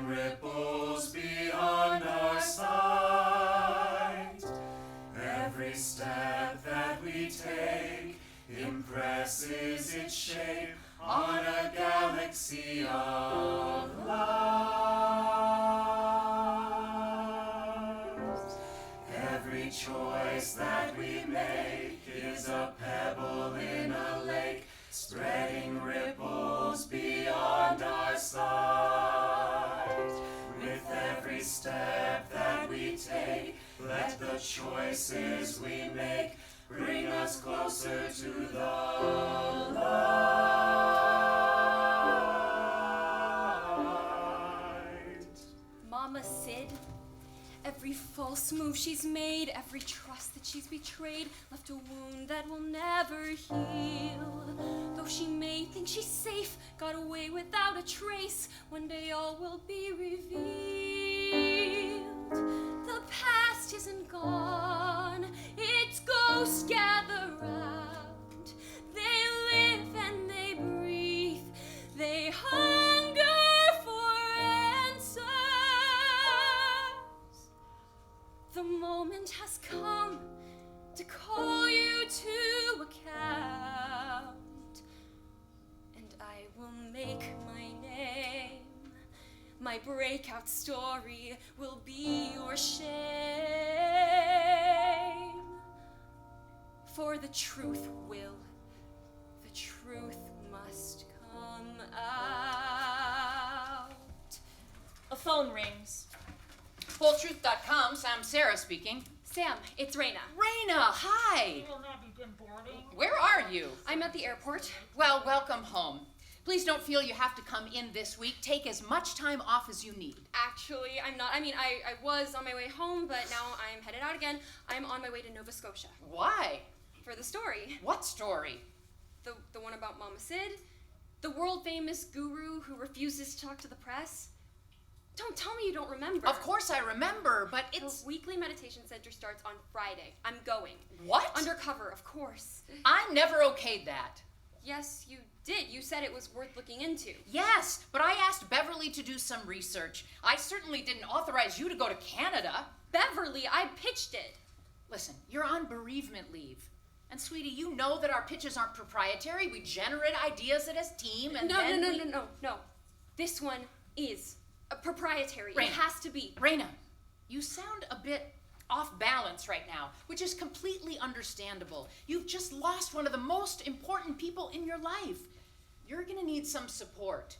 spreading ripples beyond our sight. Every step that we take impresses its shape on a galaxy of light. Every choice that we make is a pebble in a lake, spreading ripples beyond our sight. With every step that we take, let the choices we make bring us closer to the light. Mama Sid, every false move she's made, every trust that she's betrayed, left a wound that will never heal. Though she may think she's safe, got away without a trace, one day all will be revealed. The past isn't gone, its ghosts gather round. They live and they breathe, they hunger for answers. The moment has come to call you to account, and I will make my name. My breakout story will be your shame. For the truth must come out. A phone rings. FullTruth.com, Sam Sarah speaking. Sam, it's Raina. Raina, hi! Where are you? I'm at the airport. Well, welcome home. Please don't feel you have to come in this week. Take as much time off as you need. Actually, I'm not. I mean, I was on my way home, but now I'm headed out again. I'm on my way to Nova Scotia. Why? For the story. What story? The one about Mama Sid? The world-famous guru who refuses to talk to the press? Don't tell me you don't remember. Of course I remember, but it's... The weekly meditation center starts on Friday. I'm going. What? Undercover, of course. I never okayed that. Yes, you did. You said it was worth looking into. Yes, but I asked Beverly to do some research. I certainly didn't authorize you to go to Canada. Beverly, I pitched it. Listen, you're on bereavement leave. And sweetie, you know that our pitches aren't proprietary. We generate ideas as a team and No. This one is proprietary. Raina, it has to be. Raina, you sound a bit off balance right now, which is completely understandable. You've just lost one of the most important people in your life. You're gonna need some support.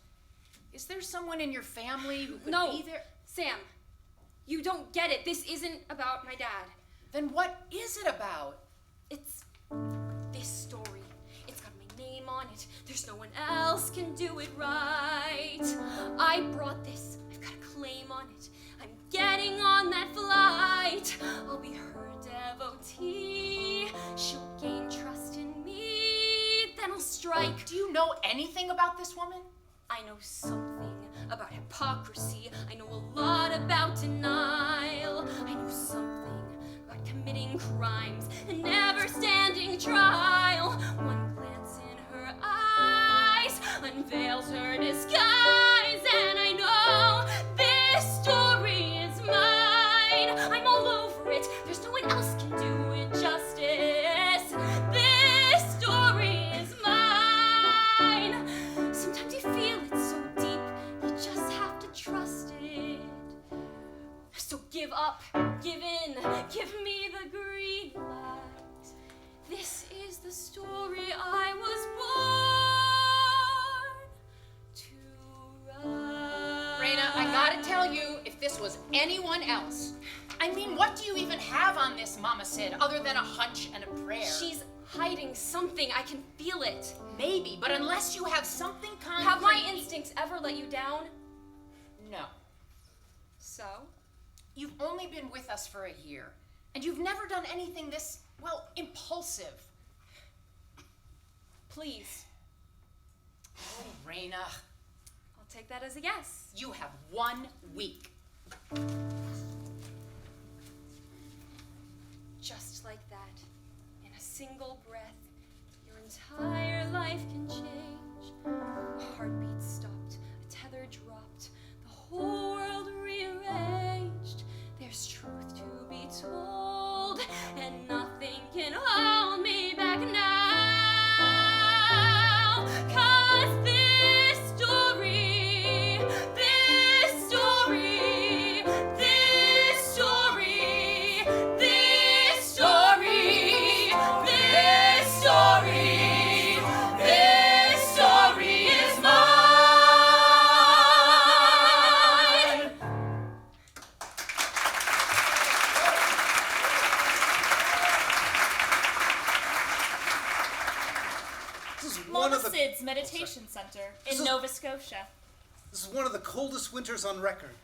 Is there someone in your family who could be there? Sam, you don't get it. This isn't about my dad. Then what is it about? It's this story. It's got my name on it. There's no one else can do it right. I brought this. I've got a claim on it. I'm getting on that flight. I'll be her devotee. She'll gain trust in me. Then I'll strike. Do you know anything about this woman? I know something about hypocrisy. I know a lot about denial. I know something about committing crimes and never standing trial. One glance in her eyes unveils her disguise, and I know this story is mine. I'm all over it. There's no one else can do it justice. This story is mine. Sometimes you feel it so deep, you just have to trust it. So give up, give in, give me the green light. This is the story I was born to write. Raina, I gotta tell you, if this was anyone else, I mean, what do you even have on this Mama Sid other than a hunch and a prayer? She's hiding something. I can feel it. Maybe, but unless you have something concrete... Have my instincts ever let you down? No. So? You've only been with us for a year, and you've never done anything this, well, impulsive. Please. Oh, Raina. I'll take that as a yes. You have 1 week. Just like that, in a single breath, your entire life can change. A heartbeat stopped, a tether dropped, the whole meditation center in Nova Scotia. This is one of the coldest winters on record.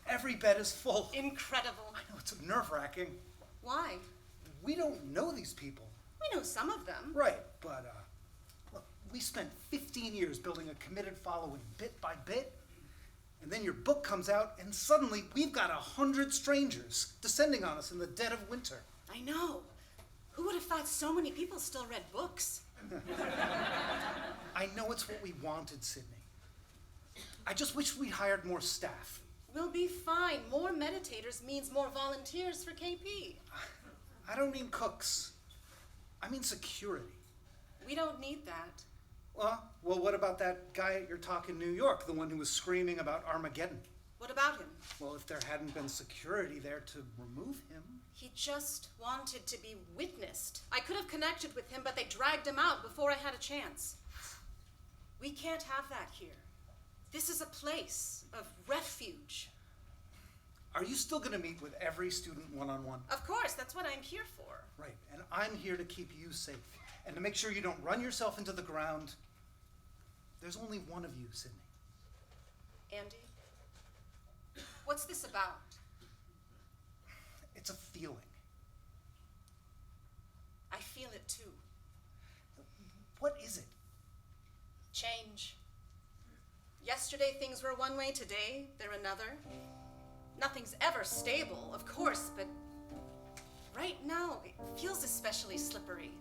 Every bed is full. Incredible. I know, it's nerve-wracking. Why? We don't know these people. We know some of them. Right, but, look, we spent 15 years building a committed following bit by bit, and then your book comes out, and suddenly we've got 100 strangers descending on us in the dead of winter. I know. Who would have thought so many people still read books? I know it's what we wanted, Sydney. I just wish we'd hired more staff. We'll be fine. More meditators means more volunteers for KP. I don't mean cooks. I mean security. We don't need that. Well, what about that guy at your talk in New York, the one who was screaming about Armageddon? What about him? Well, if there hadn't been security there to remove him. He just wanted to be witnessed. I could have connected with him, but they dragged him out before I had a chance. We can't have that here. This is a place of refuge. Are you still going to meet with every student one-on-one? Of course, that's what I'm here for. Right, and I'm here to keep you safe and to make sure you don't run yourself into the ground. There's only one of you, Sydney. Andy, what's this about? It's a feeling. I feel it too. What is it? Change. Yesterday things were one way, today they're another. Nothing's ever stable, of course, but right now it feels especially slippery.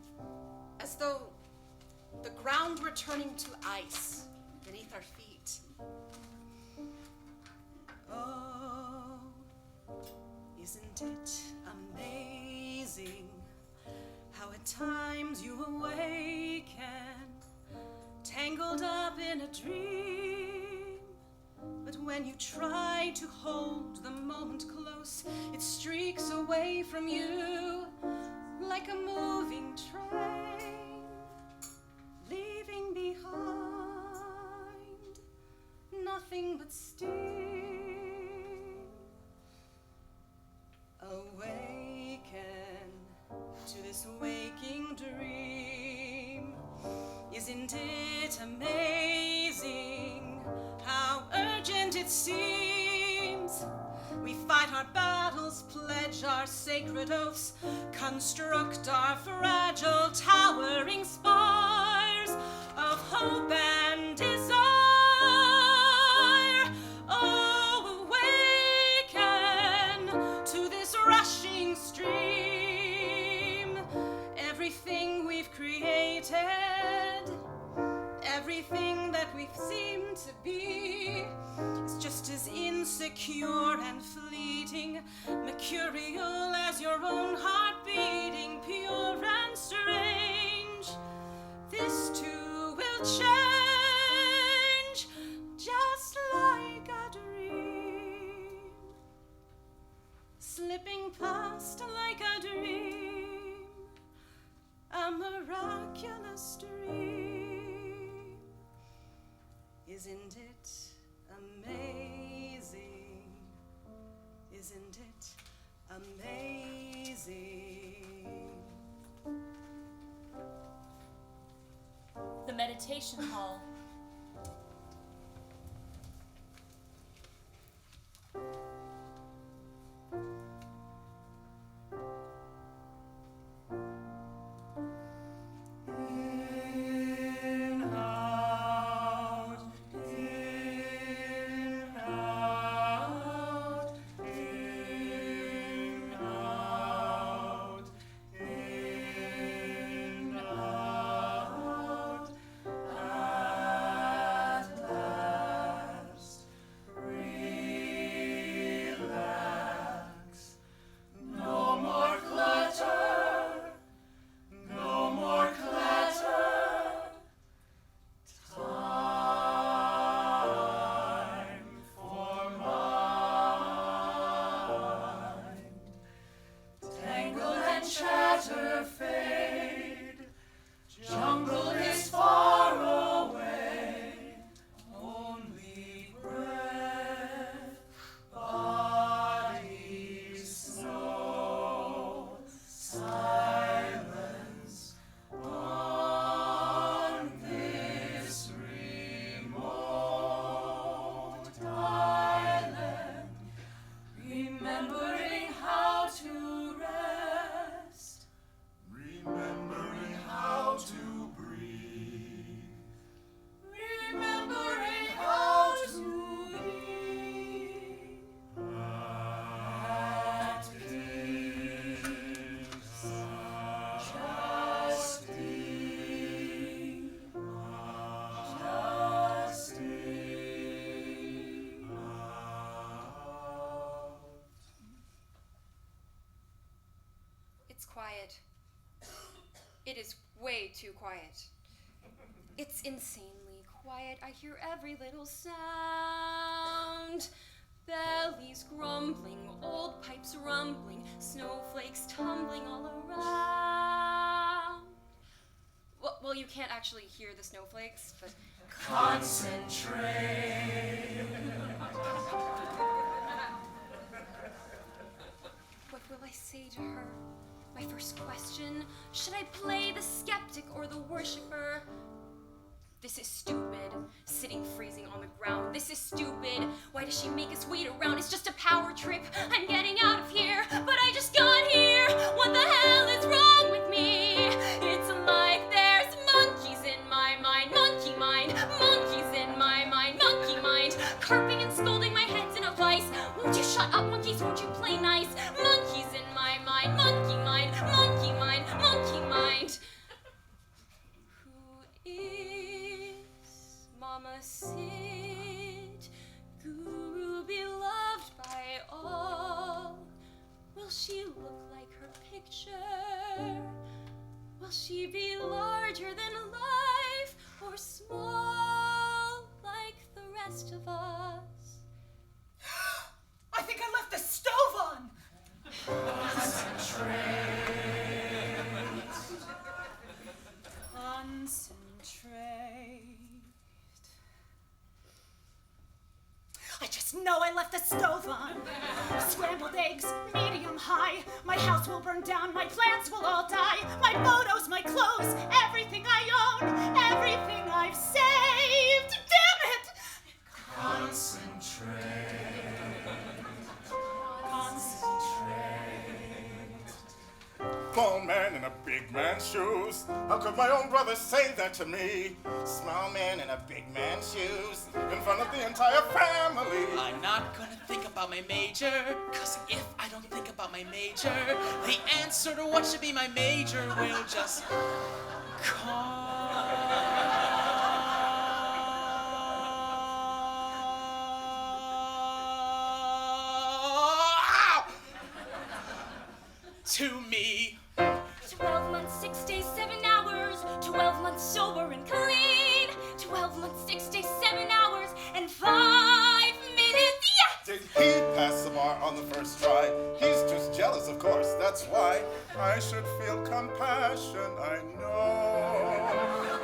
As though the ground were turning to ice beneath our feet. Oh, isn't it amazing how at times you awaken, tangled up in a dream, but when you try to hold the moment close, it streaks away from you like a moving train, leaving behind nothing but steam. Awaken to this waking dream. Isn't it amazing how urgent it seems? We fight our battles, pledge our sacred oaths, construct our fragile towering spires of hope and desire. Oh, awaken to this rushing stream. Everything we've created, everything that we've seemed to be, is just as insecure and fleeting, mercurial as your own heart beating, pure and strange. This too will change, just like a dream, slipping past like a dream, a miraculous dream. Isn't it amazing? Isn't it amazing? The meditation hall. It is way too quiet. It's insanely quiet. I hear every little sound. Bellies grumbling, old pipes rumbling, snowflakes tumbling all around. Well, you can't actually hear the snowflakes, but... Concentrate. What will I say to her? My first question, should I play the skeptic or the worshipper? This is stupid, sitting freezing on the ground. This is stupid. Why does she make us wait around? It's just a power trip. I'm getting out of here, but I just got here. What the hell is wrong with me? It's like there's monkeys in my mind, monkey mind, monkeys in my mind, monkey mind. Carping and scolding, my head's in a vice. Won't you shut up, monkeys? Won't you play nice? Monkeys in my mind, monkey mind, monkey mind, monkey mind. Who is Mama Sid, guru beloved by all? Will she look like her picture? Will she be larger than life or small like the rest of us? I think I left the stove on! Concentrate. I just know I left the stove on. Scrambled eggs, medium high. My house will burn down, my plants will all die. My photos, my clothes, everything I own, everything I've saved. Damn it! Concentrate. Small man in a big man's shoes. How could my own brother say that to me? Small man in a big man's shoes. In front of the entire family. I'm not gonna think about my major, cause if I don't think about my major, the answer to what should be my major will just come to me. 12 months, 6 days, 7 hours. 12 months sober and clean. 12 months, 6 days, 7 hours, and 5 minutes. Yeah! Did he pass the bar on the first try? He's just jealous, of course, that's why. I should feel compassion, I know.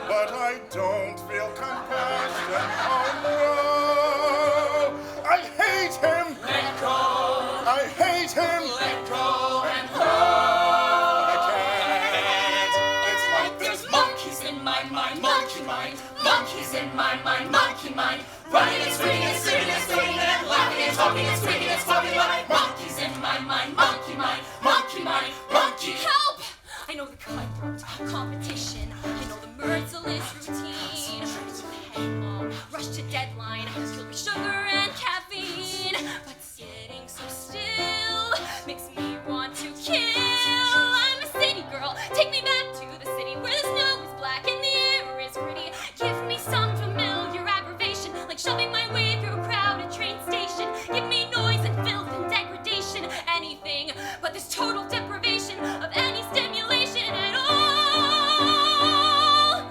But I don't feel compassion, oh no. I hate him! Let go. I hate him! Let go and hold. I can't. It's like There's monkeys in my mind, monkey mind. Monkeys in my mind, monkey mind. Running and screaming and singing and singing and laughing and talking and screaming and squawking like monkeys in my mind, monkey mind, monkey mind, monkey. Help! I know the cutthroat competition. I know the merciless routine. Hang on, rush to deadline, filled with sugar and caffeine. But sitting so still makes me want to kill. I'm a city girl. Take me back to the city where the snow is black and the air is pretty. Give me some familiar aggravation, like shoving my way through a crowded train station. Give me noise and filth and degradation, anything but this total deprivation of any stimulation at all.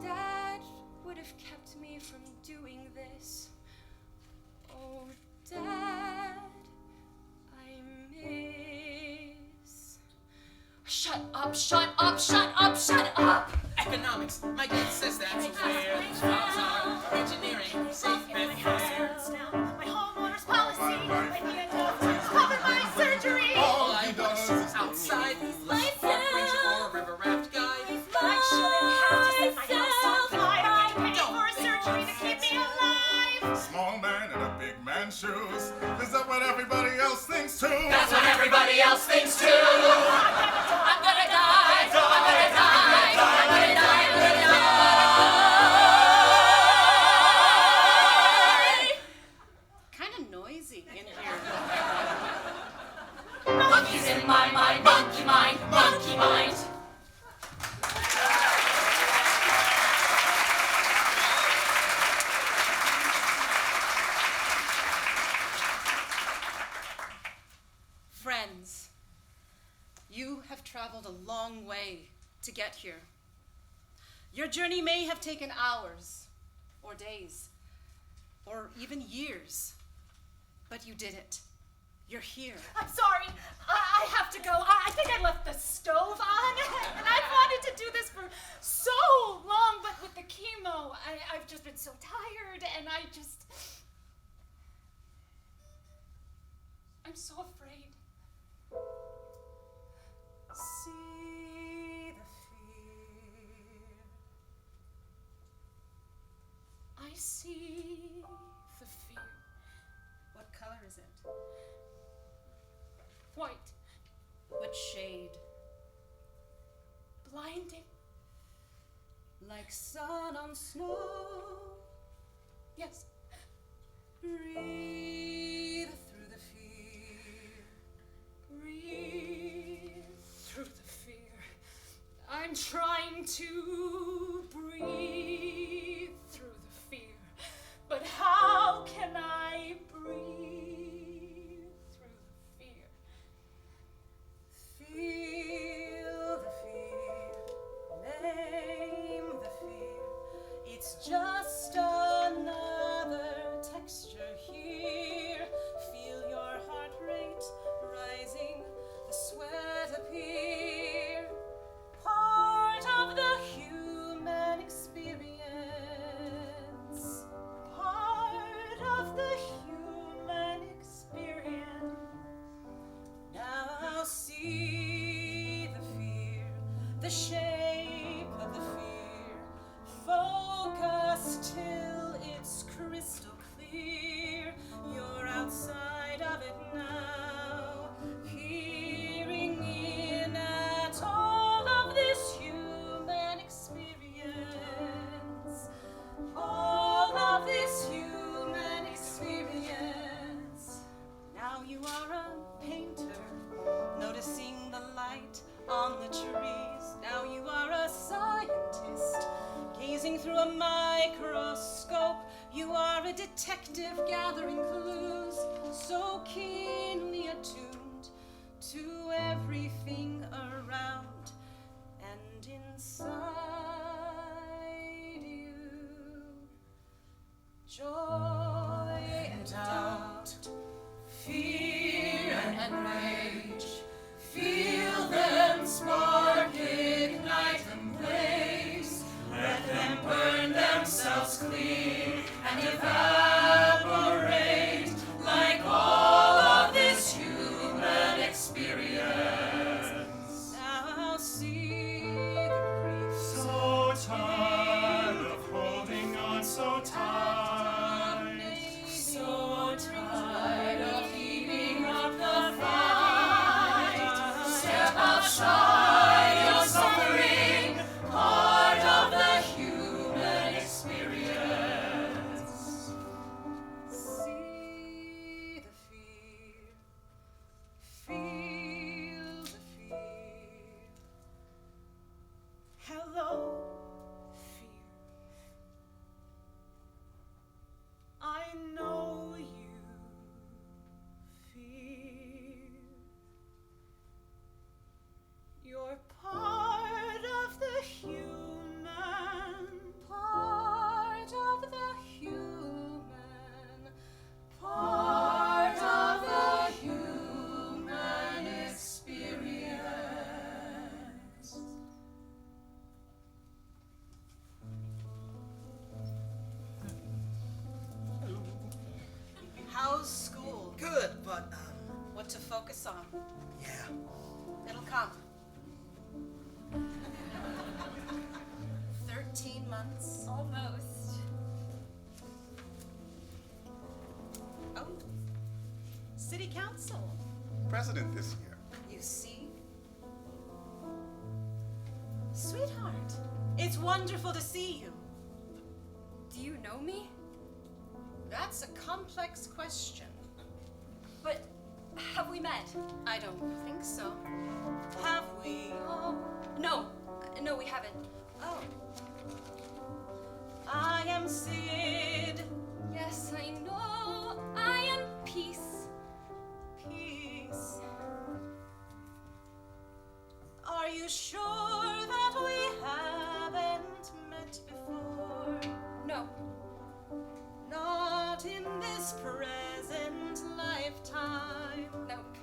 Dad would have kept me from doing this. Oh, Dad, I miss. Shut up, shut up, shut up, shut up! Economics, my dad says that's where the jobs are. Engineering, safe and fair. My homeowner's policy. I need a doctor to cover my surgery. All I want is outside, like a park ranger or a river raft guide. I shouldn't have to set my house on fire. I'm going to pay for a surgery to keep me alive. small man in a big man's shoes. Is that what everybody else thinks too? That's what everybody else thinks too. I'm gonna die. I'm gonna die. I'm gonna die. I'm gonna die. Kind of noisy in here. Monkeys in my mind. Monkey mind. Monkey mind. Friends, you have traveled a long way to get here. Your journey may have taken hours, or days, or even years, but you did it. You're here. I'm sorry. I have to go. I think I left the stove on, and I've wanted to do this for so long, but with the chemo, I've just been so tired, and I'm so afraid. See the fear. I see the fear. What color is it? White. What shade? Blinding. Like sun on snow. Yes. Breathe through the fear. Breathe through the fear. I'm trying to breathe through the fear. But how can I breathe through the fear? Feel the fear. Name the fear. It's just another texture here. Feel your heart rate rising, the sweat appear. Part of the human experience. Part of the human experience. Now see the fear, the shape of the fear. Focus till it's crystal clear. You're outside of it now, peering in at all of this human experience. All of this human experience. Now you are a painter, noticing the light on the trees. Now you are a scientist, gazing through a microscope. You are a detective, gathering clues, so keenly attuned to everything around and inside you. Joy and doubt, fear and rage, feel them spark, ignite and blaze. Let them burn themselves clear and evaporate like all of this human experience. Now see the grief. So tired of holding on so tight. So tired of keeping up the fight. Step outside your suffering, part of the human experience. See the fear, feel the fear. Hello, fear. I know you, fear. You're part of the human. Part of the human. Part of the human experience. How's school? Good, but, What to focus on? yeah. It'll come. 13 months. Almost. Oh, city council. President this year. You see? Sweetheart, it's wonderful to see you. Do you know me? That's a complex question. But have we met? I don't think so. Have we? No. No, we haven't. Oh. I am Sid. Yes, I know. I am Peace. Peace. lifetime. Nope.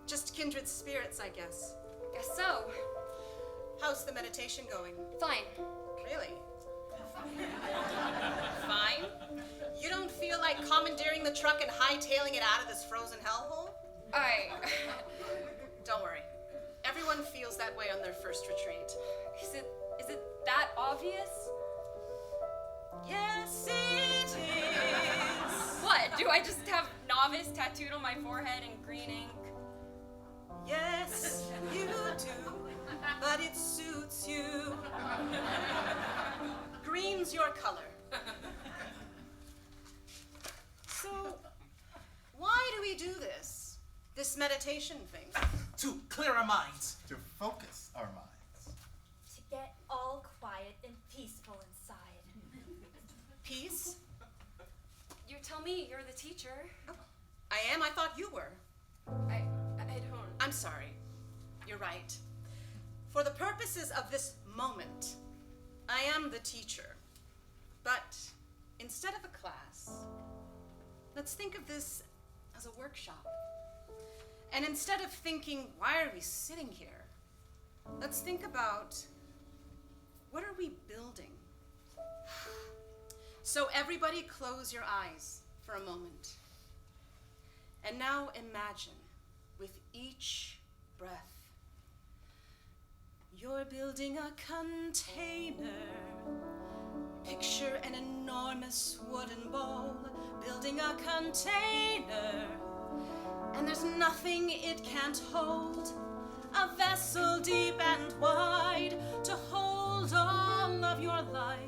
Just kindred spirits, I guess. Guess so. How's the meditation going? Fine. Really? Fine? You don't feel like commandeering the truck and hightailing it out of this frozen hellhole? Don't worry. Everyone feels that way on their first retreat. Is it that obvious? Yes, it is. What? Do I just have novice tattooed on my forehead in green ink? Yes, you do. But it suits you. Green's your color. So, why do we do this? This meditation thing? To clear our minds. To focus our minds. To get all quiet and peaceful inside. Peace? You tell me you're the teacher. I am. I thought you were. I don't. I'm sorry. You're right. For the purposes of this moment, I am the teacher. But instead of a class, let's think of this as a workshop. And instead of thinking, why are we sitting here? Let's think about, what are we building? So everybody close your eyes for a moment. And now imagine, with each breath, you're building a container. Picture an enormous wooden bowl, building a container. And there's nothing it can't hold. A vessel deep and wide to hold all of your life.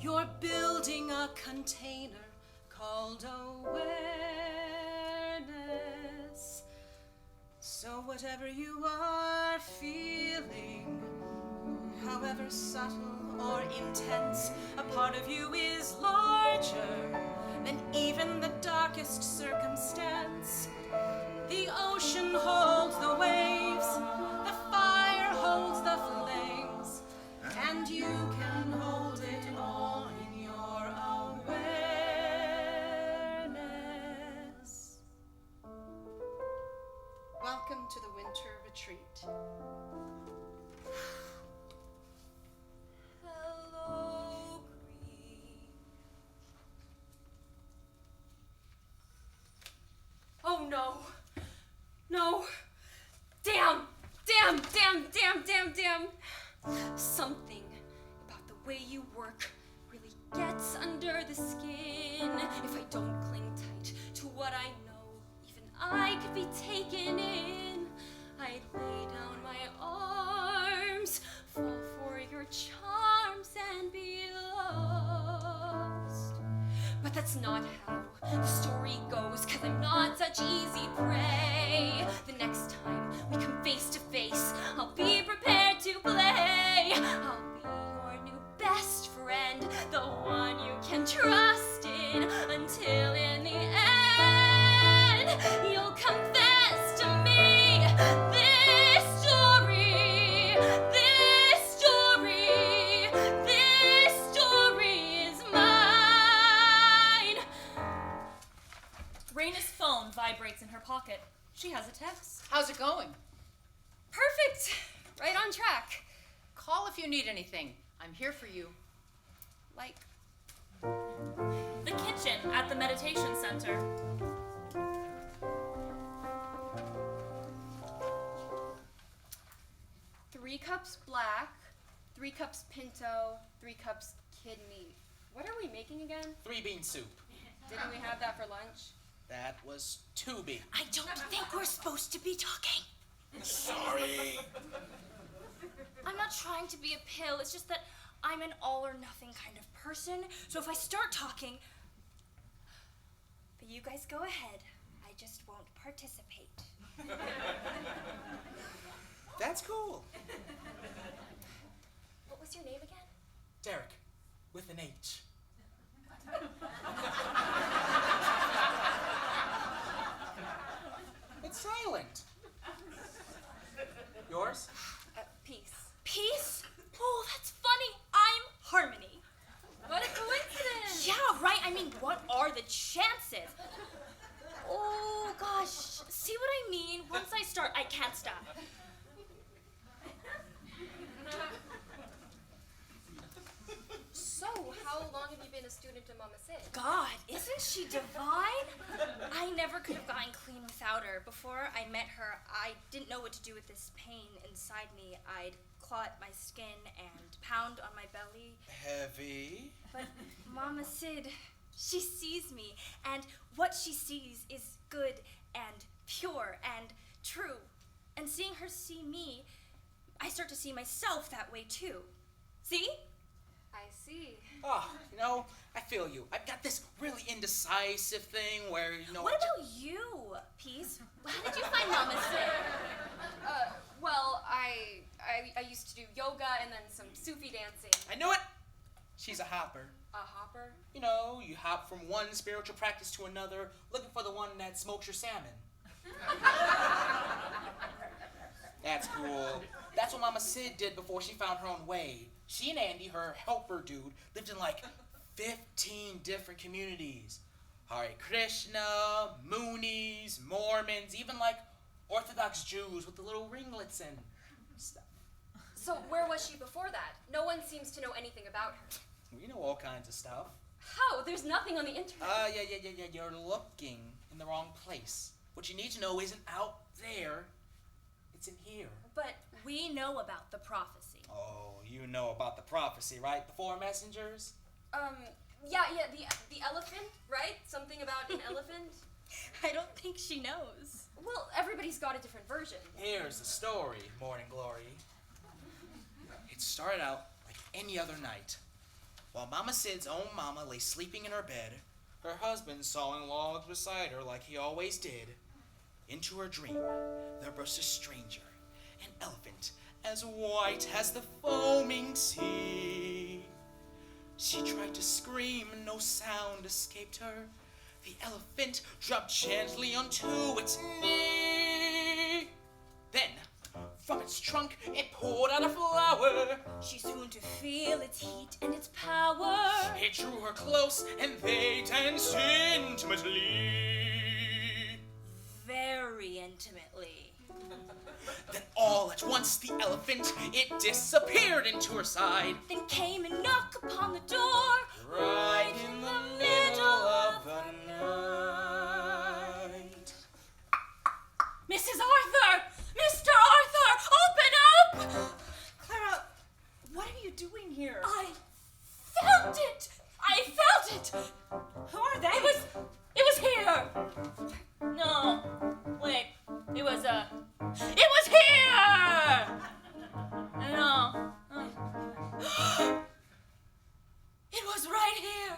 You're building a container called awareness. So whatever you are feeling, however subtle or intense, a part of you is larger than even the darkest circumstance. The ocean holds the waves, the fire holds the flames, and you can hold it all in your awareness. Welcome to the winter retreat. Hello, Green. Oh no. No. Damn. Something about the way you work really gets under the skin. If I don't cling tight to what I know, even I could be taken in. I'd lay down my arms, fall for your charms, and be lost. But that's not how the story goes, 'cause I'm not such easy prey. The next time we come face to face, I'll be prepared to play. I'll be your new best friend, the one you can trust in, until in the end, you'll confess to me this story is mine. Raina's phone vibrates in her pocket. She has a text. How's it going? Perfect. Right on track. Call if you need anything. I'm here for you. Like, The kitchen at the meditation center. three cups black, 3 cups pinto, 3 cups kidney. What are we making again? 3-bean soup. Didn't we have that for lunch? That was 2 bean. I don't think we're supposed to be talking. Sorry. I'm not trying to be a pill. It's just that I'm an all or nothing kind of person. So if I start talking, But you guys go ahead. I just won't participate. That's cool. What was your name again? Derekh, with an H. It's silent. Yours? Peace. peace? Oh, that's funny. I'm Harmony. What a coincidence! Yeah, right. I mean, what are the chances? Oh, See what I mean? Once I start, I can't stop. So, how long have you been a student of Mama Sid? God, isn't she divine? I never could have gotten clean without her. Before I met her, I didn't know what to do with this pain inside me. I'd claw at my skin and pound on my belly. Heavy. But Mama Sid, she sees me, and what she sees is good and pure and true. And seeing her see me, I start to see myself that way too. See? I see. Oh, I feel you. I've got this really indecisive thing where, What about you, Peace? How did you find Mama Sid? Well, I used to do yoga and then some Sufi dancing. I knew it! She's a hopper. A hopper? You hop from one spiritual practice to another, looking for the one that smokes your salmon. That's cool. That's what Mama Sid did before she found her own way. She and Andy, her helper dude, lived in like 15 different communities. Hare Krishna, Moonies, Mormons, even like Orthodox Jews with the little ringlets and stuff. So where was she before that? No one seems to know anything about her. We know all kinds of stuff. How? There's nothing on the internet. Yeah. You're looking in the wrong place. What you need to know isn't out there. It's in here. But we know about the prophecy. Oh, you know about the prophecy, right? The 4 messengers? Yeah, the elephant, right? Something about an elephant? I don't think she knows. Well, everybody's got a different version. Here's the story, Morning Glory. It started out like any other night. While Mama Sid's own mama lay sleeping in her bed, her husband sawing logs beside her like he always did. Into her dream, there burst a stranger, an elephant, as white as the foaming sea. She tried to scream, no sound escaped her. The elephant dropped gently onto its knee. Then, from its trunk, it poured out a flower. She's soon to feel its heat and its power. It drew her close, and they danced intimately. Very intimately. Then all at once the elephant, it disappeared into her side. Then came a knock upon the door. Right in the middle of the night. Mrs. Arthur! Mr. Arthur! Open up! Clara, what are you doing here? I felt it! I felt it! Who are they? It was here! No. Wait. It was here! No. It was right here!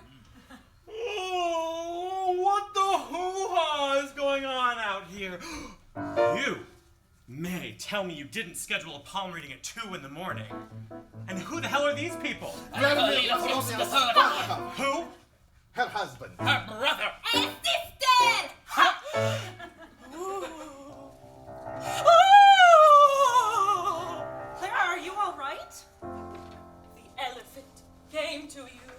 Oh, what the hoo-ha is going on out here? You, May, tell me you didn't schedule a palm reading at 2 in the morning. And who the hell are these people? Who? Her husband. Her brother. And sister! Clara, are you all right? The elephant came to you.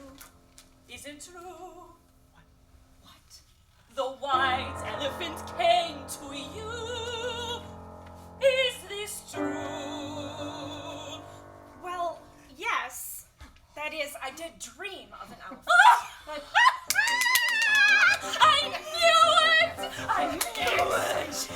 Is it true? What? The white elephant came to you. Is this true? Well, yes. That is, I did dream of an elephant. But I knew it! I knew it!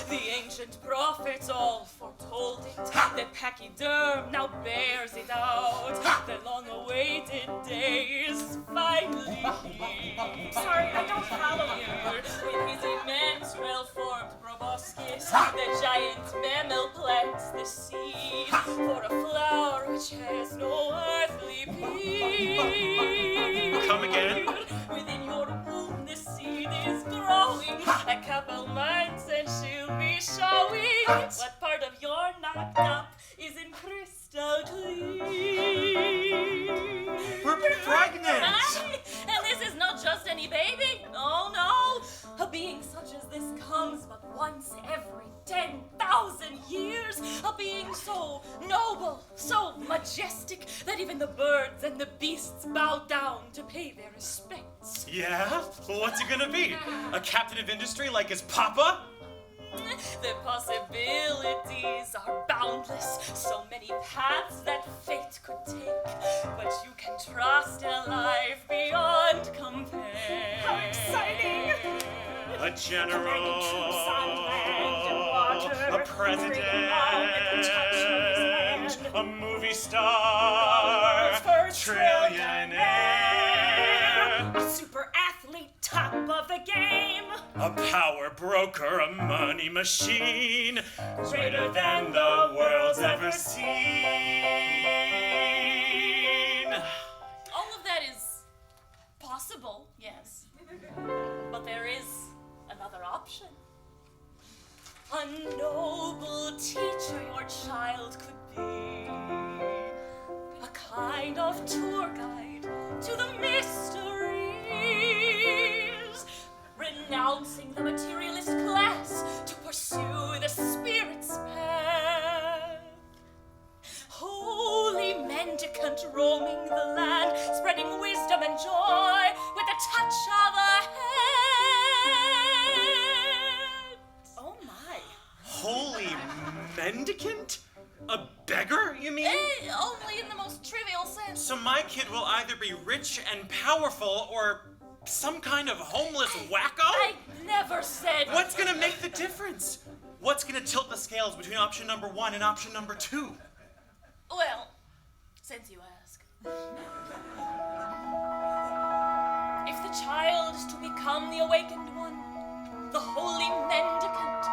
The ancient prophets all foretold it. The pachyderm now bears it out. The long-awaited day is finally here. sorry, I don't follow you. With his immense, well-formed proboscis, the giant mammal plants the seed for a flower which has no earthly peace. Come again? Within your womb the seed is growing. A couple months and she'll be showing what part of your knocked up is in crystal clear. We're pregnant! And this is not just any baby. Oh no. A being such as this comes but once every 10,000 years, a being so noble, so majestic, that even the birds and the beasts bow down to pay their respects. Yeah? Well, what's it gonna be? A captain of industry like his papa? The possibilities are boundless, so many paths that fate could take, but you can trust a life beyond compare. How exciting! A general, Troops on land and water, a president, freedom all at the touch of his hand. a movie star, First trillionaire, a super athlete, top of the game. a power broker, a money machine, greater than the world's ever seen. All of that is possible, yes. But there is another option. A noble teacher your child could be. A kind of tour guide to the mysteries. Renouncing the materialist class to pursue the spirit's path. Holy mendicant roaming the land, spreading wisdom and joy with the touch of a hand. Oh my. Holy mendicant? A beggar, you mean? Only in the most trivial sense. So my kid will either be rich and powerful or some kind of homeless wacko? I never said. What's gonna make the difference? What's gonna tilt the scales between option number 1 and option number 2? Well, since you ask. If the child is to become the awakened one, the holy mendicant,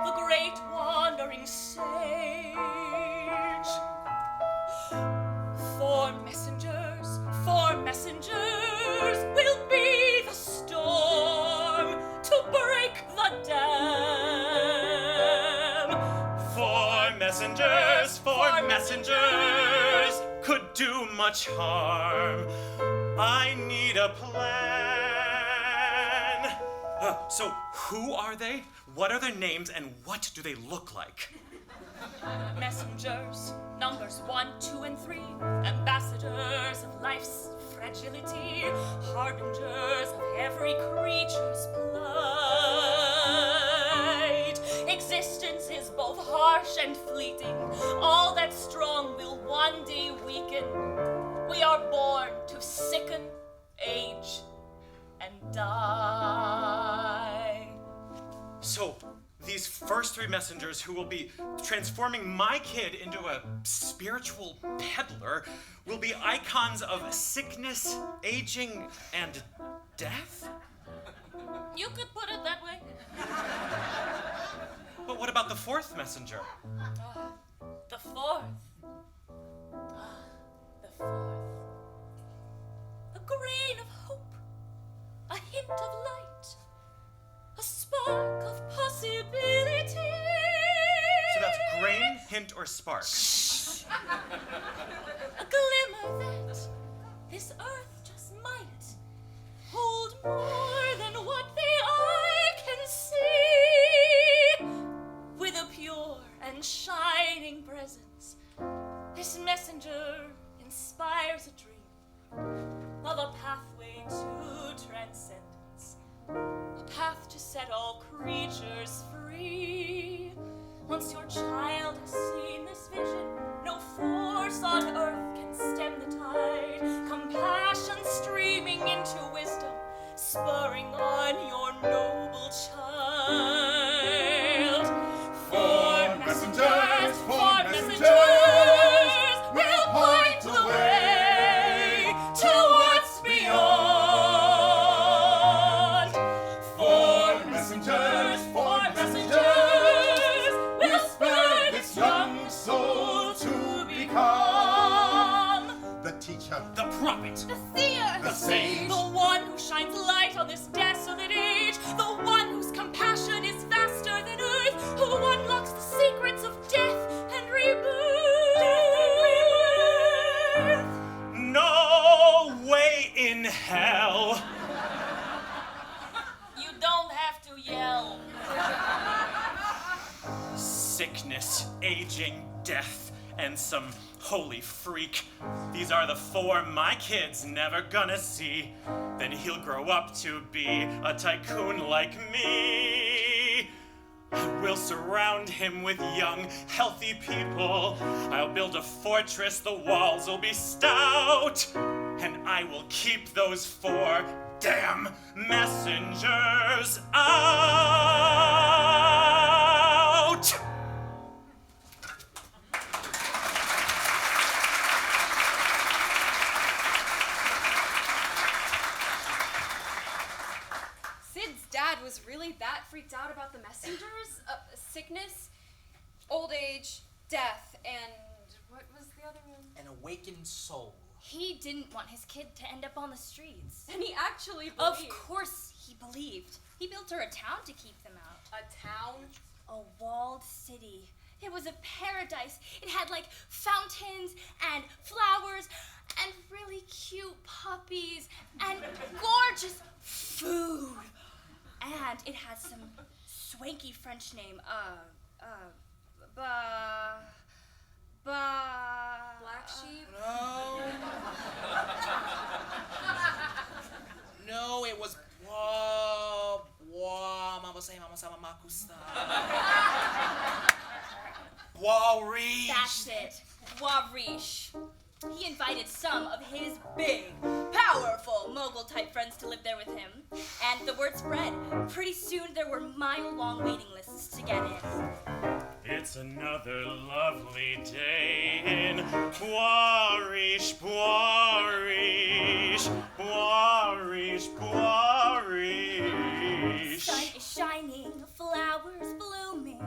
the great wandering sage, four messengers will be the storm to break the dam. Four messengers could do much harm. I need a plan. So who are they? What are their names and what do they look like? Messengers, numbers 1, 2, and 3, ambassadors of life's fragility, harbingers of every creature's plight. Existence is both harsh and fleeting. All that's strong will one day weaken. We are born to sicken, age, and die. So these first 3 messengers who will be transforming my kid into a spiritual peddler will be icons of sickness, aging, and death? You could put it that way. But what about the 4th messenger? The fourth. The fourth. A grain of hope, a hint of light, a spark of possibility. So that's grain, hint, or spark. A glimmer that this earth just might hold more than what the eye can see. With a pure and shining presence, this messenger inspires a dream of a pathway to transcendence, a path to set all creatures free. Once your child has seen this vision, no force on earth can stem the tide. Compassion streaming into wisdom, spurring on your noble child. Four messengers will point the way towards beyond. Four messengers will spur this young soul to become The teacher, The prophet. the seer, the sage, the one who shines light on this desolate age, the one whose compassion is sickness, aging, death, and some holy freak. These are the 4 my kid's never gonna see. Then he'll grow up to be a tycoon like me. I will surround him with young, healthy people. I'll build a fortress, the walls will be stout. And I will keep those 4 damn messengers out. Sid's dad was really that freaked out about the messengers? Sickness, old age, death, and what was the other one? An awakened soul. He didn't want his kid to end up on the streets. And he actually believed. Of course he believed. He built her a town to keep them out. A town? A walled city. It was a paradise. It had like fountains and flowers and really cute puppies and gorgeous food. And it had some swanky French name. Black sheep? No. No, it was Mama say Mama sama makusta. Walrish. That's it. Warish. He invited some of his big, powerful mogul-type friends to live there with him. And the word spread. Pretty soon there were mile-long waiting lists to get in. It's another lovely day in Boirish, Boirish, Boirish, Boirish. Sun is shining, flowers blooming.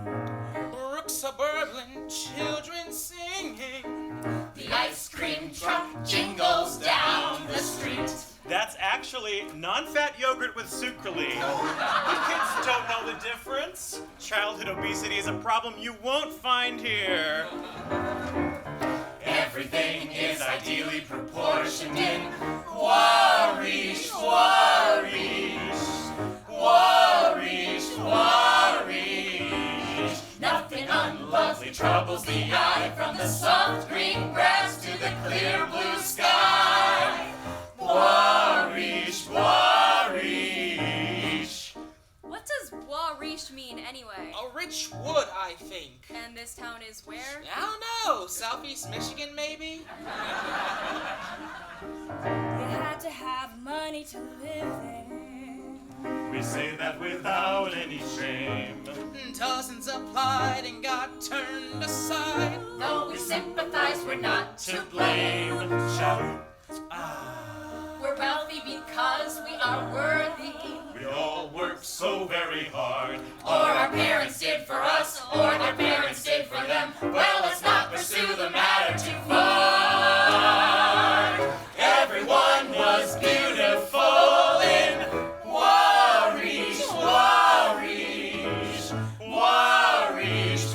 Brooks are burbling, children singing. The ice cream truck jingles down the street. That's actually non-fat yogurt with sucralose. You kids don't know the difference. Childhood obesity is a problem you won't find here. Everything is ideally proportioned in Warish, Warish, Warish, Warish. Nothing unlovely troubles the eye, from the soft green grass to the clear blue sky. Warish, Warish. What does Warish mean anyway? A rich wood, I think. And this town is where? I don't know. Southeast Michigan, maybe? You had to have money to live there. We say that without any shame. Dozens applied and got turned aside. Though we sympathize, we're not to blame. Shall We're wealthy because we are worthy. we all work so very hard? Or our parents did for us, or their parents did for them. Well, let's not pursue the matter too far. Everyone was beautiful in Warish, Warish, Warish,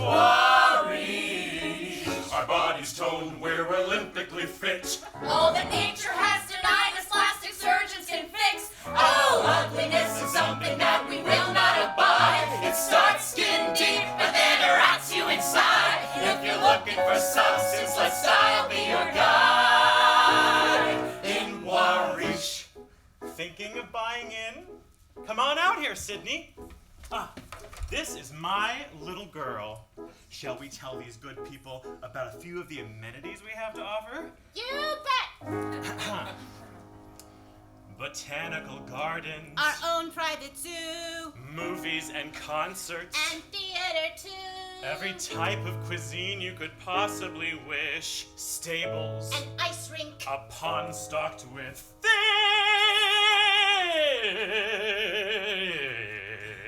Warish. Our bodies toned, we're Olympically fit. All that nature has denied us, plastic surgeons can fix. Oh, ugliness is something that we will not abide. It starts skin deep, but then it rots you inside. If you're looking for substance, let style be your guide. In Warish. Thinking of buying in? Come on out here, Sydney. This is my little girl. Shall we tell these good people about a few of the amenities we have to offer? You bet! Botanical gardens, Our own private zoo. movies and concerts, And theater too. every type of cuisine you could possibly wish, stables, An ice rink. a pond stocked with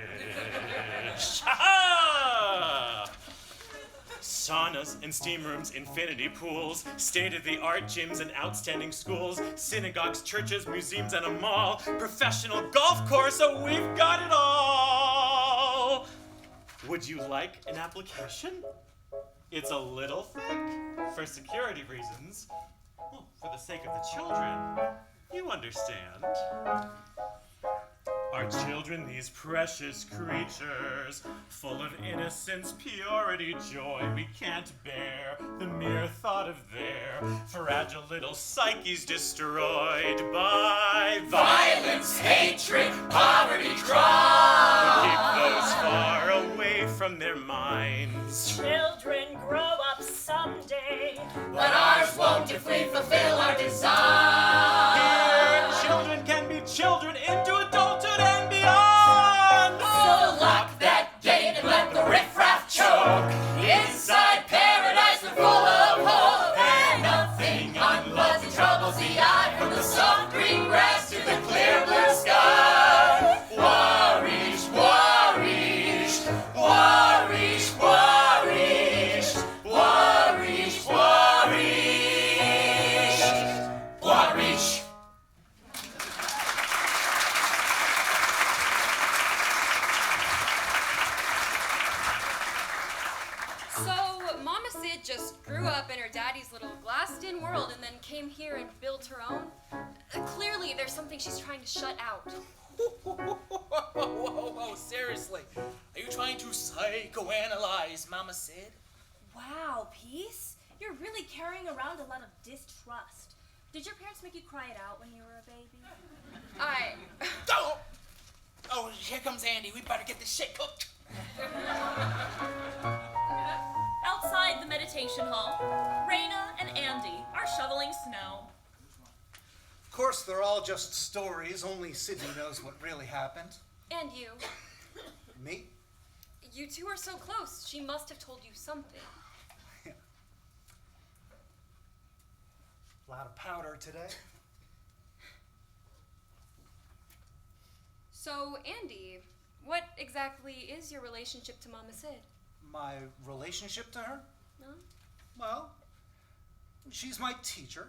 fish. Ha-ha! Saunas and steam rooms, infinity pools, state-of-the-art gyms and outstanding schools, synagogues, churches, museums, and a mall, professional golf course, so we've got it all! Would you like an application? It's a little thick, for security reasons. Well, for the sake of the children, you understand. Our children, these precious creatures, full of innocence, purity, joy, we can't bear the mere thought of their fragile little psyches destroyed by Violence, hatred, poverty, crime. Keep those far away from their minds. Children grow up someday, But ours won't if we fulfill our desire. Here, children can be children into adulthood and beyond. So lock that gate and let the riffraff choke. Inside paradise we're full of hope. And nothing unpleasant troubles the eye. From the soft green grass to the clear blue sky. Warish, warish, warish, warish, warish, warish, warish. So, Mama Sid just grew up in her daddy's little glassed-in world and then came here and built her own? Clearly, there's something she's trying to shut out. Whoa, seriously. Are you trying to psychoanalyze Mama Sid? Wow, Peace. You're really carrying around a lot of distrust. Did your parents make you cry it out when you were a baby? Oh, here comes Andy. We better get this shit cooked. outside the meditation hall, Raina and Andy are shoveling snow. Of course, they're all just stories. Only Sydney knows what really happened. And you. Me? You two are so close. She must have told you something. Yeah. A lot of powder today. So, Andy, what exactly is your relationship to Mama Sid? My relationship to her? No? Well, she's my teacher,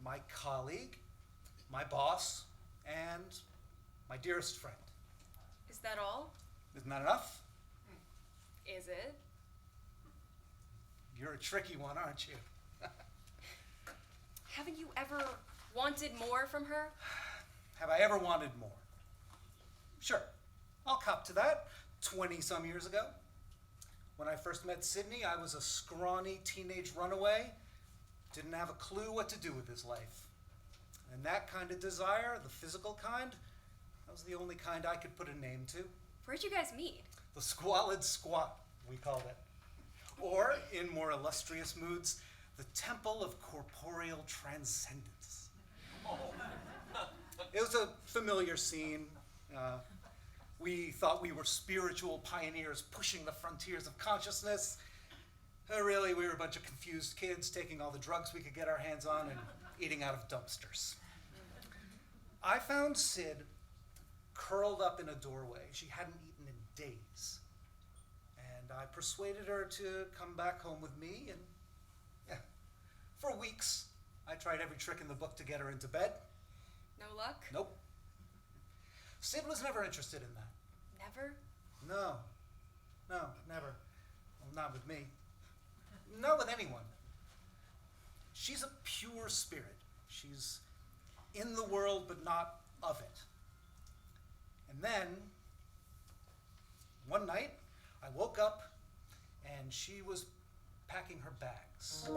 my colleague, my boss, and my dearest friend. Is that all? Isn't that enough? Is it? You're a tricky one, aren't you? Haven't you ever wanted more from her? Have I ever wanted more? Sure, I'll cop to that. 20-some years ago. When I first met Sydney, I was a scrawny teenage runaway. Didn't have a clue what to do with his life. And that kind of desire, the physical kind, that was the only kind I could put a name to. Where'd you guys meet? The squalid squat, we called it. Or, in more illustrious moods, the temple of corporeal transcendence. It was a familiar scene. We thought we were spiritual pioneers pushing the frontiers of consciousness. Really, we were a bunch of confused kids taking all the drugs we could get our hands on and eating out of dumpsters. I found Sid curled up in a doorway. She hadn't eaten in days. And I persuaded her to come back home with me, and yeah, for weeks, I tried every trick in the book to get her into bed. No luck? Nope. Sid was never interested in that. Never? No, never. Well, not with me. Not with anyone. She's a pure spirit. She's in the world, but not of it. And then, one night, I woke up, and she was packing her bags.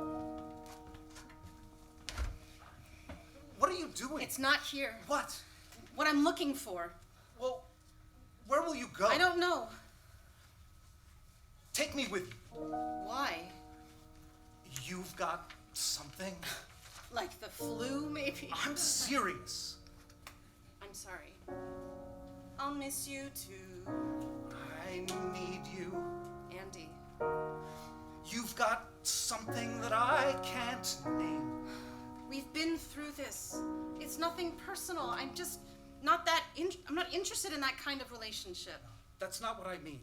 What are you doing? It's not here. What? What I'm looking for. Well, where will you go? I don't know. Take me with you. Why? You've got something? Like the flu, maybe? I'm serious. I'm sorry. I'll miss you too. I need you. Andy. You've got something that I can't name. We've been through this. It's nothing personal. I'm just not that I'm not interested in that kind of relationship. That's not what I mean.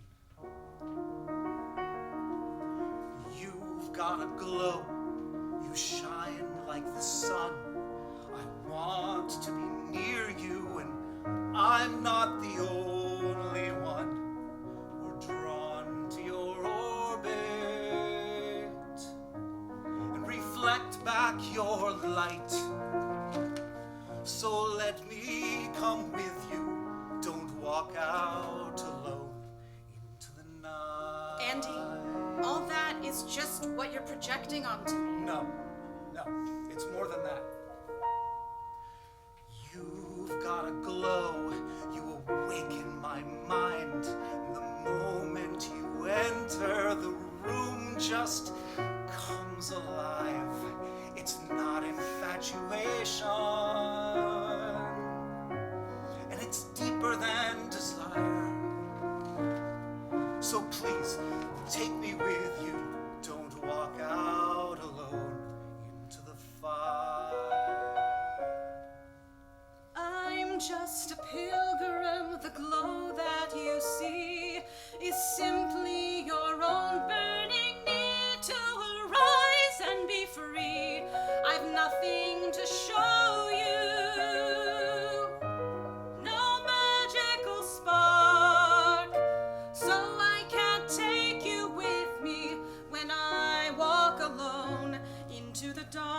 You've got a glow. You shine like the sun. I want to be near you, and I'm not the only one. We're drawn to your orbit and reflect back your light. So let me come with you. Don't walk out alone into the night. Andy, all that is just what you're projecting onto me. No, it's more than that. You've got a glow, you awaken my mind. The moment you enter, the room just comes alive. It's not infatuation, and it's deeper than desire. So please, take me with you. Don't walk out alone into the fire. I'm just a pilgrim. The glow that you see is simply your own burning need to arise and be free. I've nothing to show you, no magical spark, so I can't take you with me when I walk alone into the dark.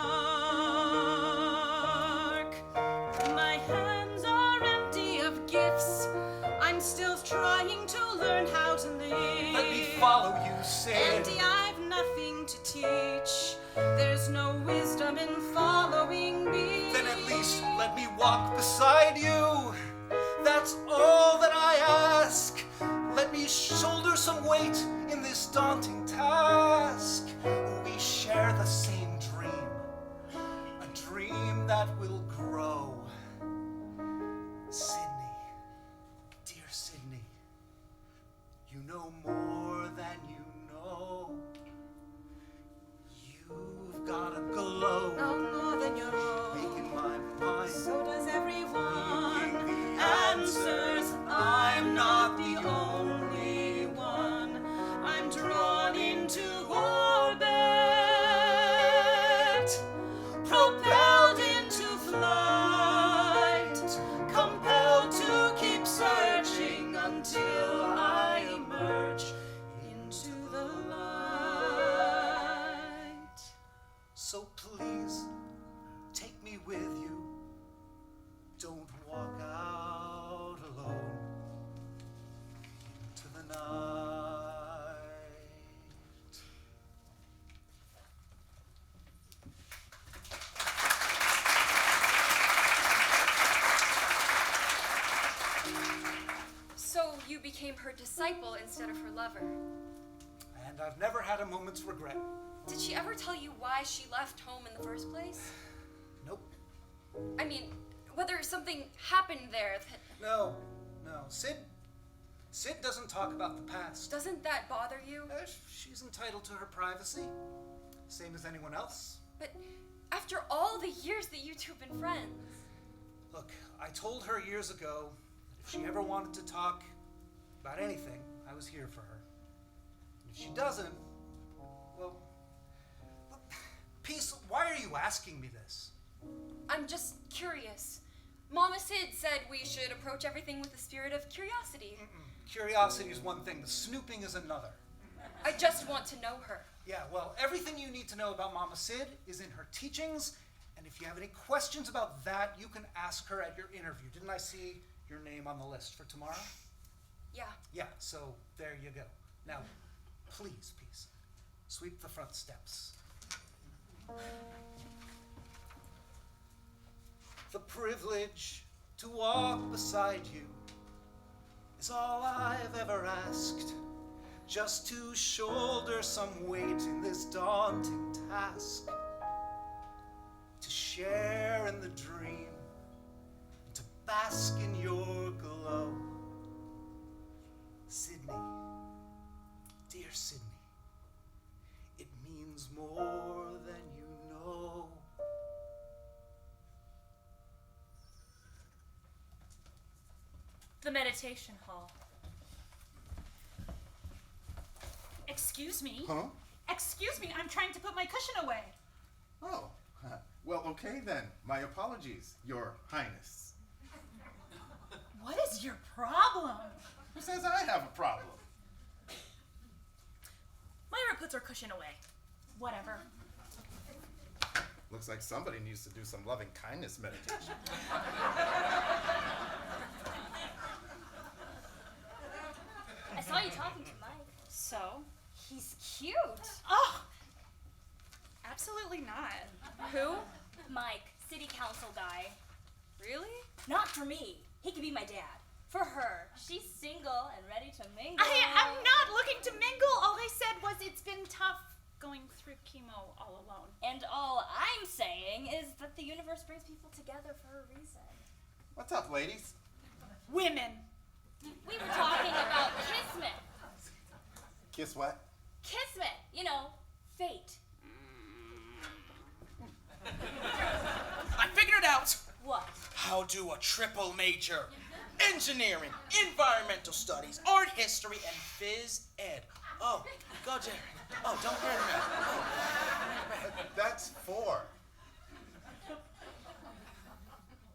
My hands are empty of gifts. I'm still trying to learn how to live. Let me follow you, Sid. Andy, I've nothing to teach. There's no wisdom in following me. Then at least let me walk beside you. That's all that I ask. Let me shoulder some weight in this daunting task. We share the same dream, a dream that will grow. Sydney, dear Sydney, you know more than you know. You've got a glow, No more than your own. making my mind. So does everyone. Needing the Answers. I'm not the only one. I'm drawn into orbit, propelled into flight, compelled to keep searching until I emerge into the light. So please, take me with you. Don't walk out alone into the night. So you became her disciple instead of her lover. And I've never had a moment's regret. Did she ever tell you why she left home in the first place? Nope. I mean, whether something happened there that... No. Sid doesn't talk about the past. Doesn't that bother you? She's entitled to her privacy, same as anyone else. But after all the years that you two have been friends... Look, I told her years ago that if she ever wanted to talk about anything, I was here for her. And if she doesn't, well, look, Peace, why are you asking me this? I'm just curious. Mama Sid said we should approach everything with a spirit of curiosity. Curiosity is one thing, the snooping is another. I just want to know her. Yeah, well, everything you need to know about Mama Sid is in her teachings, and if you have any questions about that, you can ask her at your interview. Didn't I see your name on the list for tomorrow? Yeah. Yeah, so there you go. Now, please, Peace, sweep the front steps. The privilege to walk beside you is all I've ever asked. Just to shoulder some weight in this daunting task. To share in the dream, and to bask in your glow. Sydney, dear Sydney, it means more than you know. The meditation hall. Excuse me. Huh? Excuse me, I'm trying to put my cushion away. Oh, well, okay then. My apologies, Your Highness. What is your problem? Who says I have a problem? Myra puts her cushion away. Whatever. Looks like somebody needs to do some loving kindness meditation. are you talking to, Mike? So? He's cute. Oh, absolutely not. Who? Mike, city council guy. Really? Not for me. He could be my dad. For her, she's single and ready to mingle. I'm not looking to mingle. All I said was it's been tough going through chemo all alone. And all I'm saying is that the universe brings people together for a reason. What's up, ladies? Women. We were talking about Kismet. Kiss what? Kismet, you know, fate. I figured it out. What? How do a triple major? Engineering, environmental studies, art history, and phys ed. Oh, go Derekh. Oh, don't hurt me. Oh. That's 4.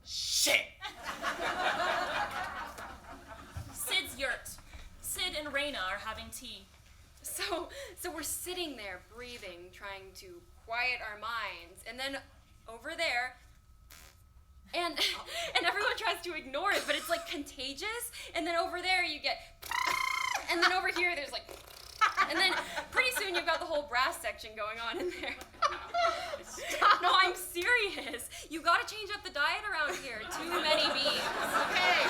Shit. Sid's yurt. Sid and Raina are having tea. So we're sitting there breathing, trying to quiet our minds, and then over there, and everyone tries to ignore it, but it's like contagious, and then over there you get, and then over here there's like, and then pretty soon you've got the whole brass section going on in there. Stop. No, I'm serious. You gotta change up the diet around here. Too many beans. Hey,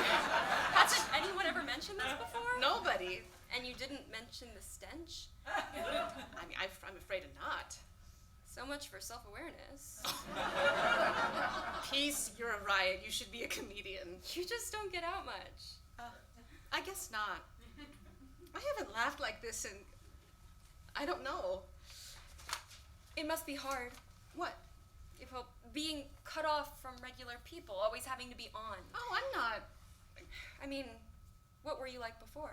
Hasn't anyone ever mentioned this before? nobody. And you didn't mention the stench? I mean, I'm afraid of not. So much for self-awareness. Peace, you're a riot. You should be a comedian. You just don't get out much. I guess not. I haven't laughed like this in, I don't know. It must be hard. What? Well, being cut off from regular people, always having to be on. Oh, I'm not. I mean, what were you like before?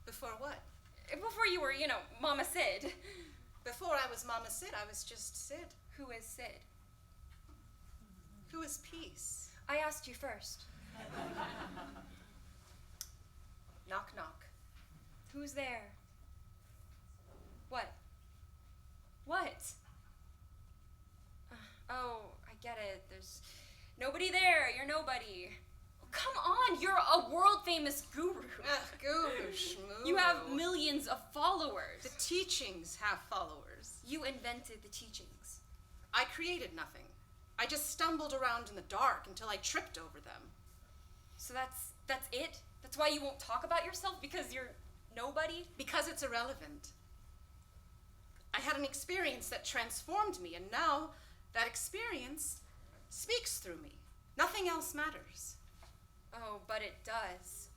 Before what? Before you were, Mama Sid. Before I was Mama Sid, I was just Sid. Who is Sid? Who is Peace? I asked you first. Knock, knock. Who's there? What? What? Oh, I get it. There's nobody there. You're nobody. Come on, you're a world-famous guru. Guru, shmoo. You have millions of followers. The teachings have followers. You invented the teachings. I created nothing. I just stumbled around in the dark until I tripped over them. So that's it? That's why you won't talk about yourself? Because you're nobody? Because it's irrelevant. I had an experience that transformed me, and now that experience speaks through me. Nothing else matters. Oh, but it does.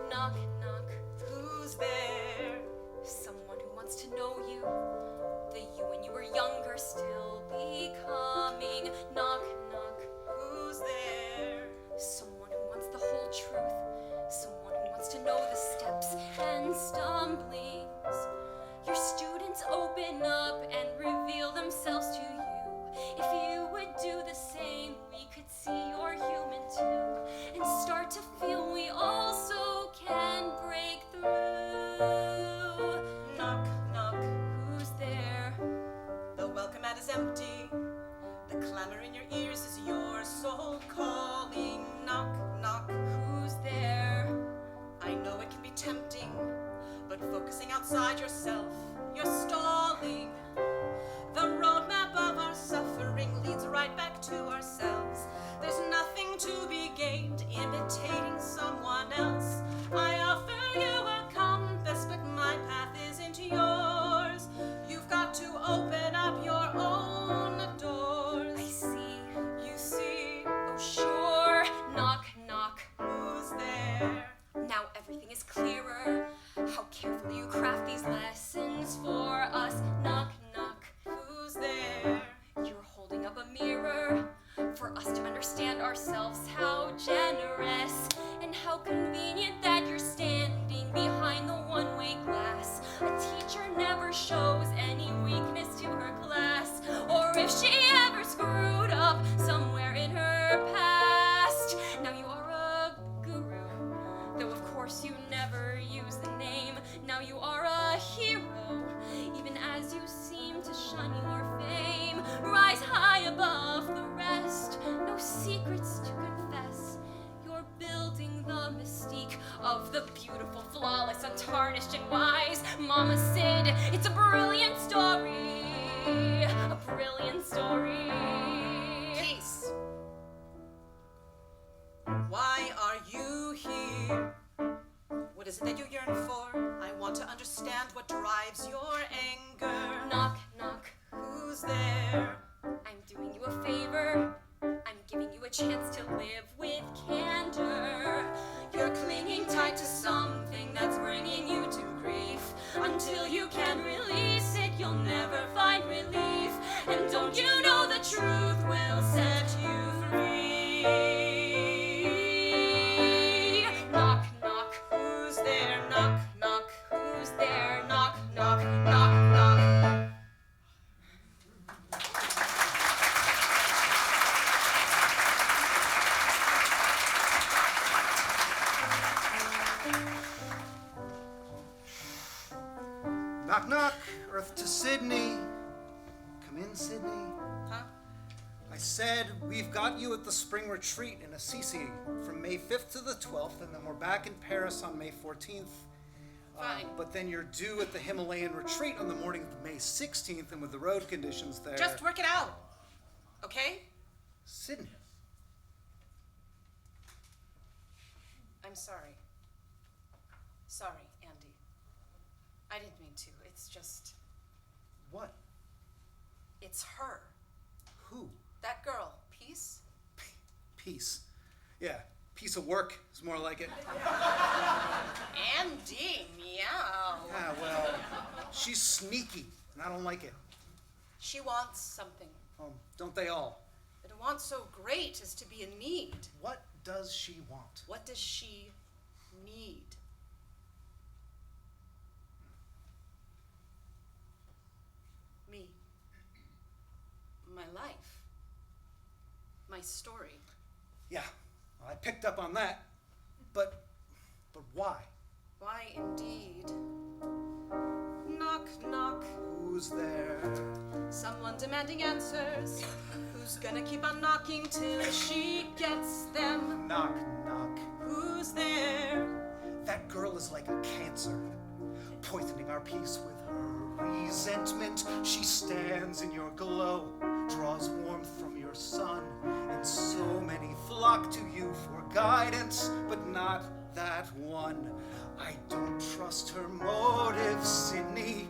Knock, knock. Who's there? Someone who wants to know you. The you when you were younger still becoming. Knock, knock. Who's there? Someone who wants the whole truth. Someone who wants to know the steps and stumblings. Your students open up and reveal themselves to you. If you would do the same, we could see you're human too, and start to feel we also can break through. Knock, knock. Who's there? The welcome mat is empty. The clamor in your ears is your soul calling. Knock, knock. Who's there? I know it can be tempting, but focusing outside yourself, you're stalling. The roadmap of our suffering leads right back to ourselves. There's nothing to be gained imitating someone else. I offer you a compass, but my path isn't yours. You've got to open up your own doors. I see. You see, Oh, sure. Knock, knock. who's there? Now everything is clearer. How carefully you craft these lessons. of the beautiful, flawless, untarnished, and wise Mama Sid. It's a brilliant story. A brilliant story. Peace. Why are you here? What is it that you yearn for? I want to understand what drives your anger. Knock, knock. Who's there? I'm doing you a favor. I'm giving you a chance to live with candor. You're clinging tight to something that's bringing you to grief. Until you can release it, you'll never find relief. And don't you know the truth will set you free? Knock, knock. Who's there? Knock, knock. Who's there? Knock, knock, knock, knock. Knock, knock. Earth to Sydney. Come in, Sydney. Huh? I said we've got you at the spring retreat in Assisi from May 5th to the 12th, and then we're back in Paris on May 14th. Fine. But then you're due at the Himalayan retreat on the morning of May 16th, and with the road conditions there... Just work it out. Okay? Sydney. I'm sorry. Sorry, Andy. I didn't mean to. It's just... What? It's her. Who? That girl. Peace? Peace. Yeah, piece of work is more like it. Andy, meow. Ah, well, she's sneaky, and I don't like it. She wants something. Don't they all? But a want so great as to be in need. What does she want? What does she need? Me. My life. My story. Yeah, well, I picked up on that. But why? Why indeed? Knock, knock. Who's there? Someone demanding answers. Who's gonna keep on knocking till she gets them? Knock, knock. Who's there? That girl is like a cancer, poisoning our peace with her resentment. She stands in your glow, draws warmth from your sun, and so many flock to you for guidance, but not that one. I don't trust her motives, Sydney.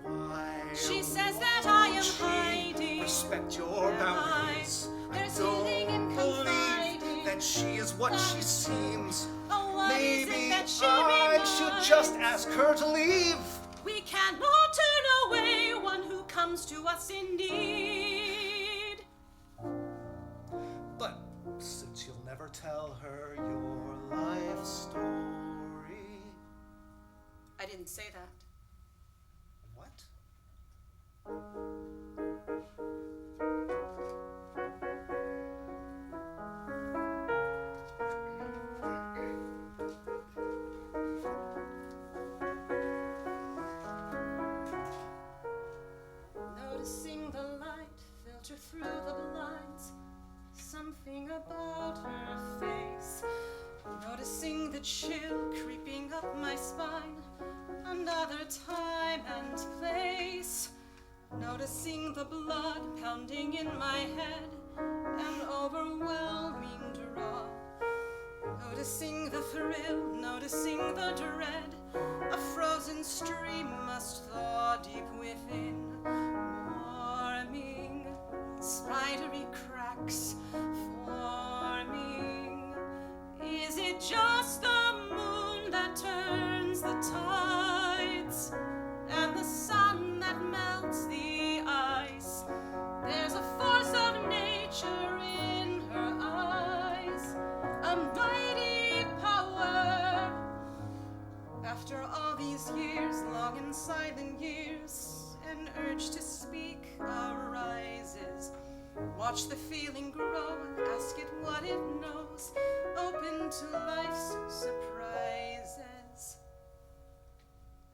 Why? She says that I am won't she hiding. Respect your Am boundaries. I? There's don't healing in believe confiding. that she is what she seems. Oh, what is Maybe it that she I reminds? should just ask her to leave. We cannot turn away one who comes to us in need. But since you'll never tell her your life story... I didn't say that. What? Noticing the light filter through the blinds, something about her face. Noticing the chill creeping up my spine, another time and place. Noticing the blood pounding in my head, an overwhelming draw. Noticing the thrill, noticing the dread, a frozen stream must thaw deep within. Warming, spidery cracks forming. Is it just the moon that turns the tides, and the sun that melts the ice? There's a force of nature in her eyes, a mighty power. After all these years, long and silent years, an urge to speak arises. Watch the feeling grow, ask it what it knows, open to life's surprises.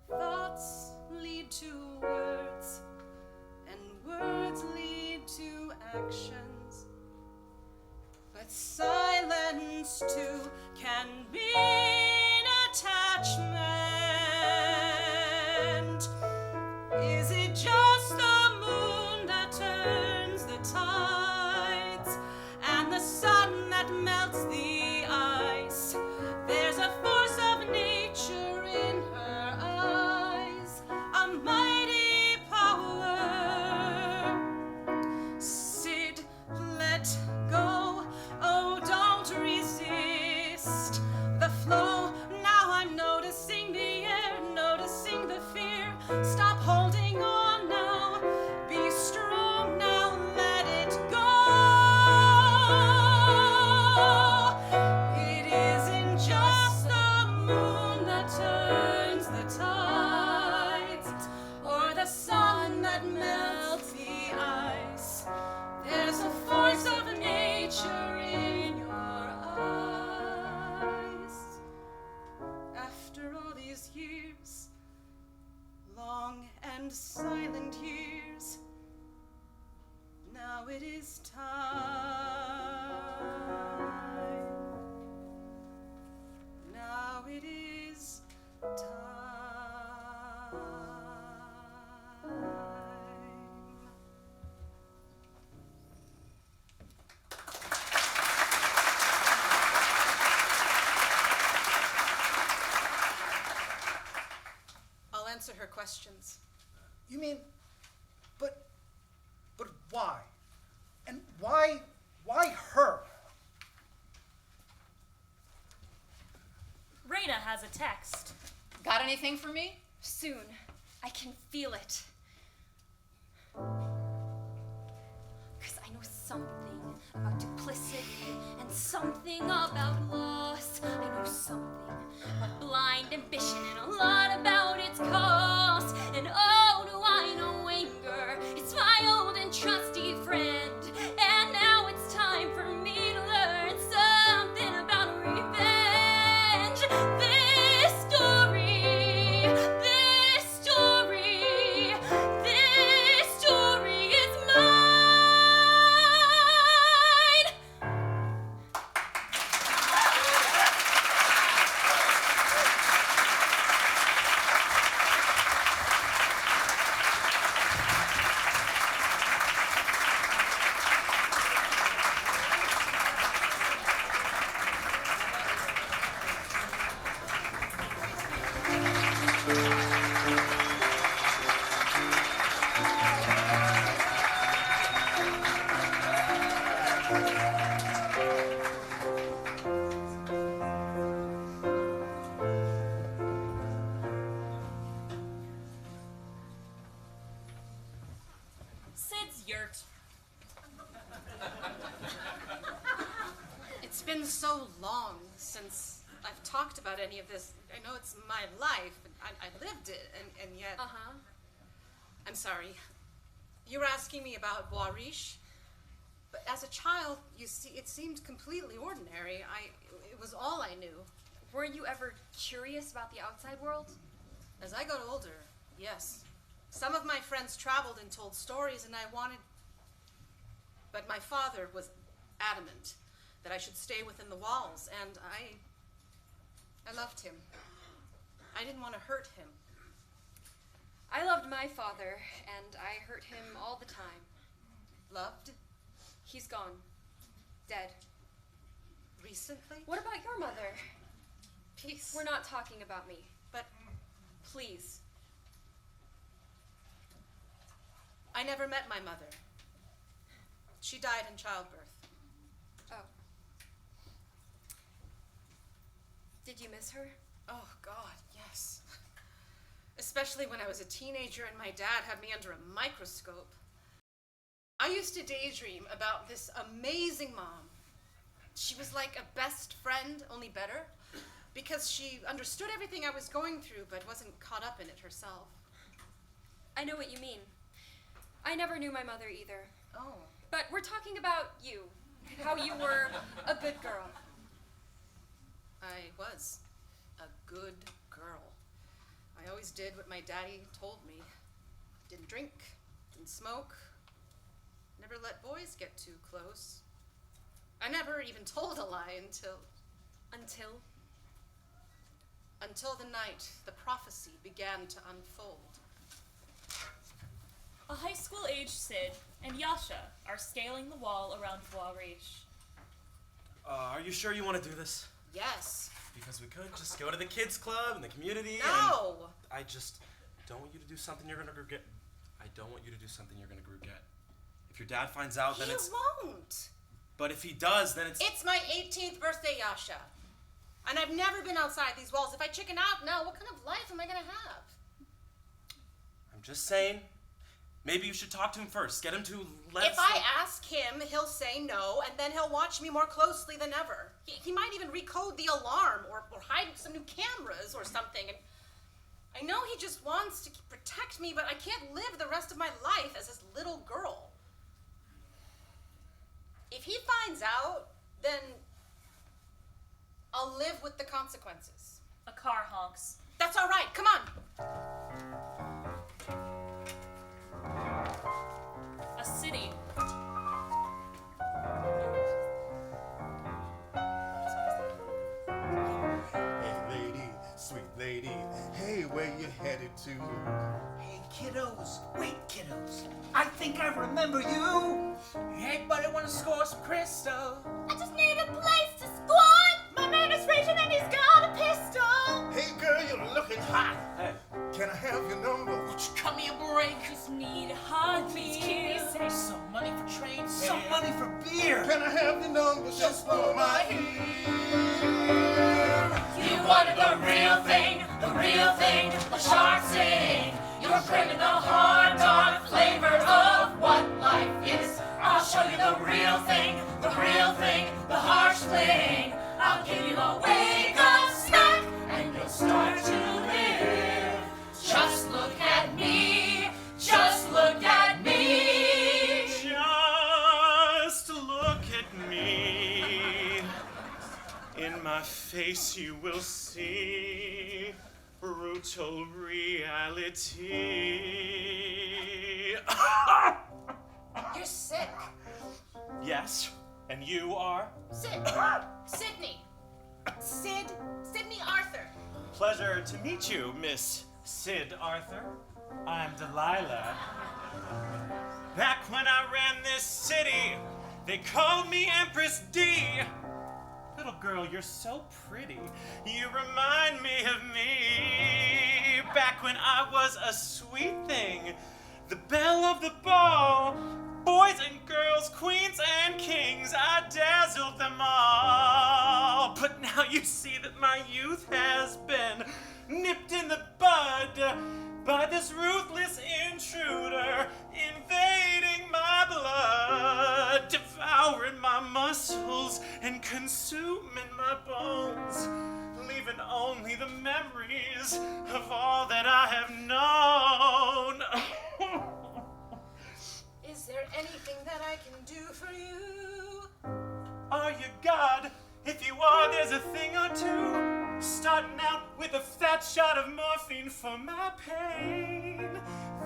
Thoughts lead to words, and words lead to actions. But silence too can be Stop holding on now. Be strong now, let it go. It isn't just the moon that turns the tides, or the sun that melts the ice. There's a force of nature in your eyes. After all these years, long and silent years, now it is time. Now it is time. I'll answer her questions. You mean, but why? And why her? Raina has a text. Got anything for me? Soon. I can feel it. Because I know something about duplicity and something about loss. I know something about blind ambition and a lot about its cost. And oh, do I know anger? It's my old and trusty friend. And now it's time for me to learn something about revenge. This story is mine. Sid's yurt. It's been so long since I've talked about any of this. I know it's my life, and I lived it, and yet... Uh-huh. I'm sorry. You were asking me about Bois Riche, but as a child, you see, it seemed completely ordinary. It was all I knew. Were you ever curious about the outside world? As I got older, yes. Some of my friends traveled and told stories, and I wanted... But my father was adamant that I should stay within the walls, and I loved him. I didn't want to hurt him. I loved my father, and I hurt him all the time. Loved? He's gone. Dead. Recently? What about your mother? Peace. We're not talking about me. But Please. I never met my mother. She died in childbirth. Oh. Did you miss her? Oh, God, yes. Especially when I was a teenager and my dad had me under a microscope. I used to daydream about this amazing mom. She was like a best friend, only better, because she understood everything I was going through but wasn't caught up in it herself. I know what you mean. I never knew my mother either. Oh. But we're talking about you. How you were a good girl. I was a good girl. I always did what my daddy told me. Didn't drink, didn't smoke, never let boys get too close. I never even told a lie until the night the prophecy began to unfold. A high school-aged Sid and Yasha are scaling the wall around Bois Riche. Are you sure you want to do this? Yes. Because we could just go to the kids club and the community. No! And I just don't want you to do something you're gonna regret. I don't want you to do something you're gonna regret. If your dad finds out, then it's... He won't. But if he does, then it's... It's my 18th birthday, Yasha. And I've never been outside these walls. If I chicken out now, what kind of life am I gonna have? I'm just saying, maybe you should talk to him first. Get him to let If I ask him, he'll say no, and then he'll watch me more closely than ever. He might even recode the alarm or hide some new cameras or something. And I know he just wants to protect me, but I can't live the rest of my life as his little girl. If he finds out, then I'll live with the consequences. A car honks. That's all right. Come on. A city. Hey, lady, sweet lady. Hey, where you headed to? Hey, kiddos. Wait, kiddos. I think I remember you. Anybody want to score some crystal? I just need a place to squat. My man is raging and he's got a pistol. Hey, girl, you're looking hot. Hey. Can I have your number? Won't you cut me a break? Just need a heartbeat. Some money for train fare. Some money for beer. Can I have your number just for my ear? You wanted the real thing, the shark sing. You're craving the hard, dark flavors of what life is. I'll show you the real thing, the harsh fling. I'll give you a wake-up snack, and you'll start to live. Just look at me, just look at me. Just look at me. In my face you will see brutal reality. You're sick. Yes, and you are? Sydney Arthur. Pleasure to meet you, Miss Sid Arthur. I'm Delilah. Back when I ran this city, they called me Empress D. Little girl, you're so pretty. You remind me of me. Back when I was a sweet thing, the belle of the ball. Boys and girls, queens and kings, I dazzled them all. But now you see that my youth has been nipped in the bud by this ruthless intruder invading my blood, devouring my muscles and consuming my bones, leaving only the memories of all that I have known. Is there anything that I can do for you? Are you God? If you are, there's a thing or two. Starting out with a fat shot of morphine for my pain.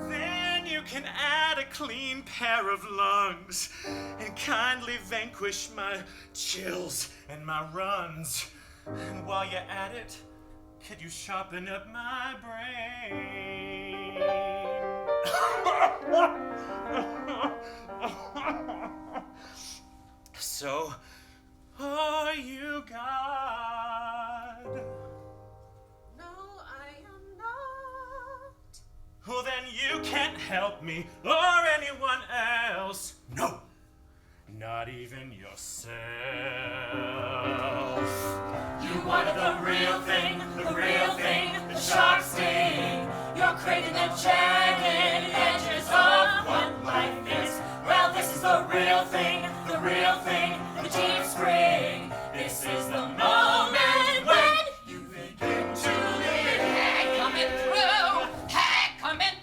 Then you can add a clean pair of lungs and kindly vanquish my chills and my runs. And while you're at it, could you sharpen up my brain? So, are you God? No, I am not. Well, then you can't help me or anyone else. No, not even yourself. You wanted the real thing, the sharp sting. You're craving the jagged edges of what life is. Well, this is the real thing, the deep spring. This is the moment when you begin to live. Hey, coming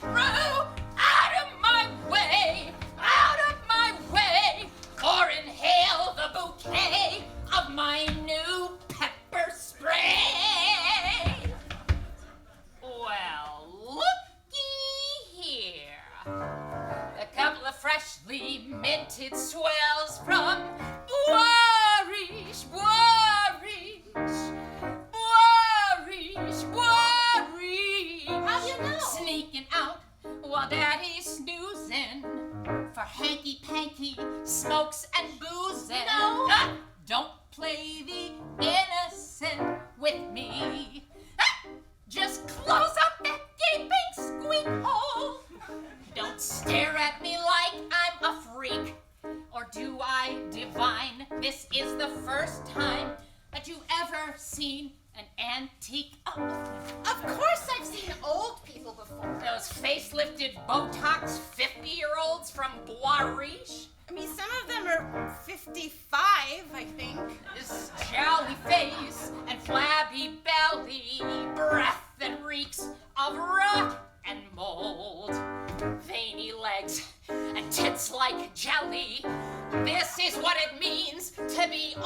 through, out of my way, or inhale the bouquet of my new pepper spray. Well, looky here. A couple of freshly minted swells from Worrish. How do you know? Sneaking out while Daddy's snoozing for hanky-panky smokes and boozing. No. Don't play the innocent with me. Just close up that gaping squeak hole. Don't stare at me like I'm a freak. Or do I divine this is the first time that you've ever seen an antique? Of course I've seen old people before. Those faceless facelifted Botox 50-year-olds from Bois Riche? I mean, some of them are 55, I think. This jolly face and flabby belly, breath that reeks of rot and mold, veiny legs and tits like jelly. This is what it means to be old.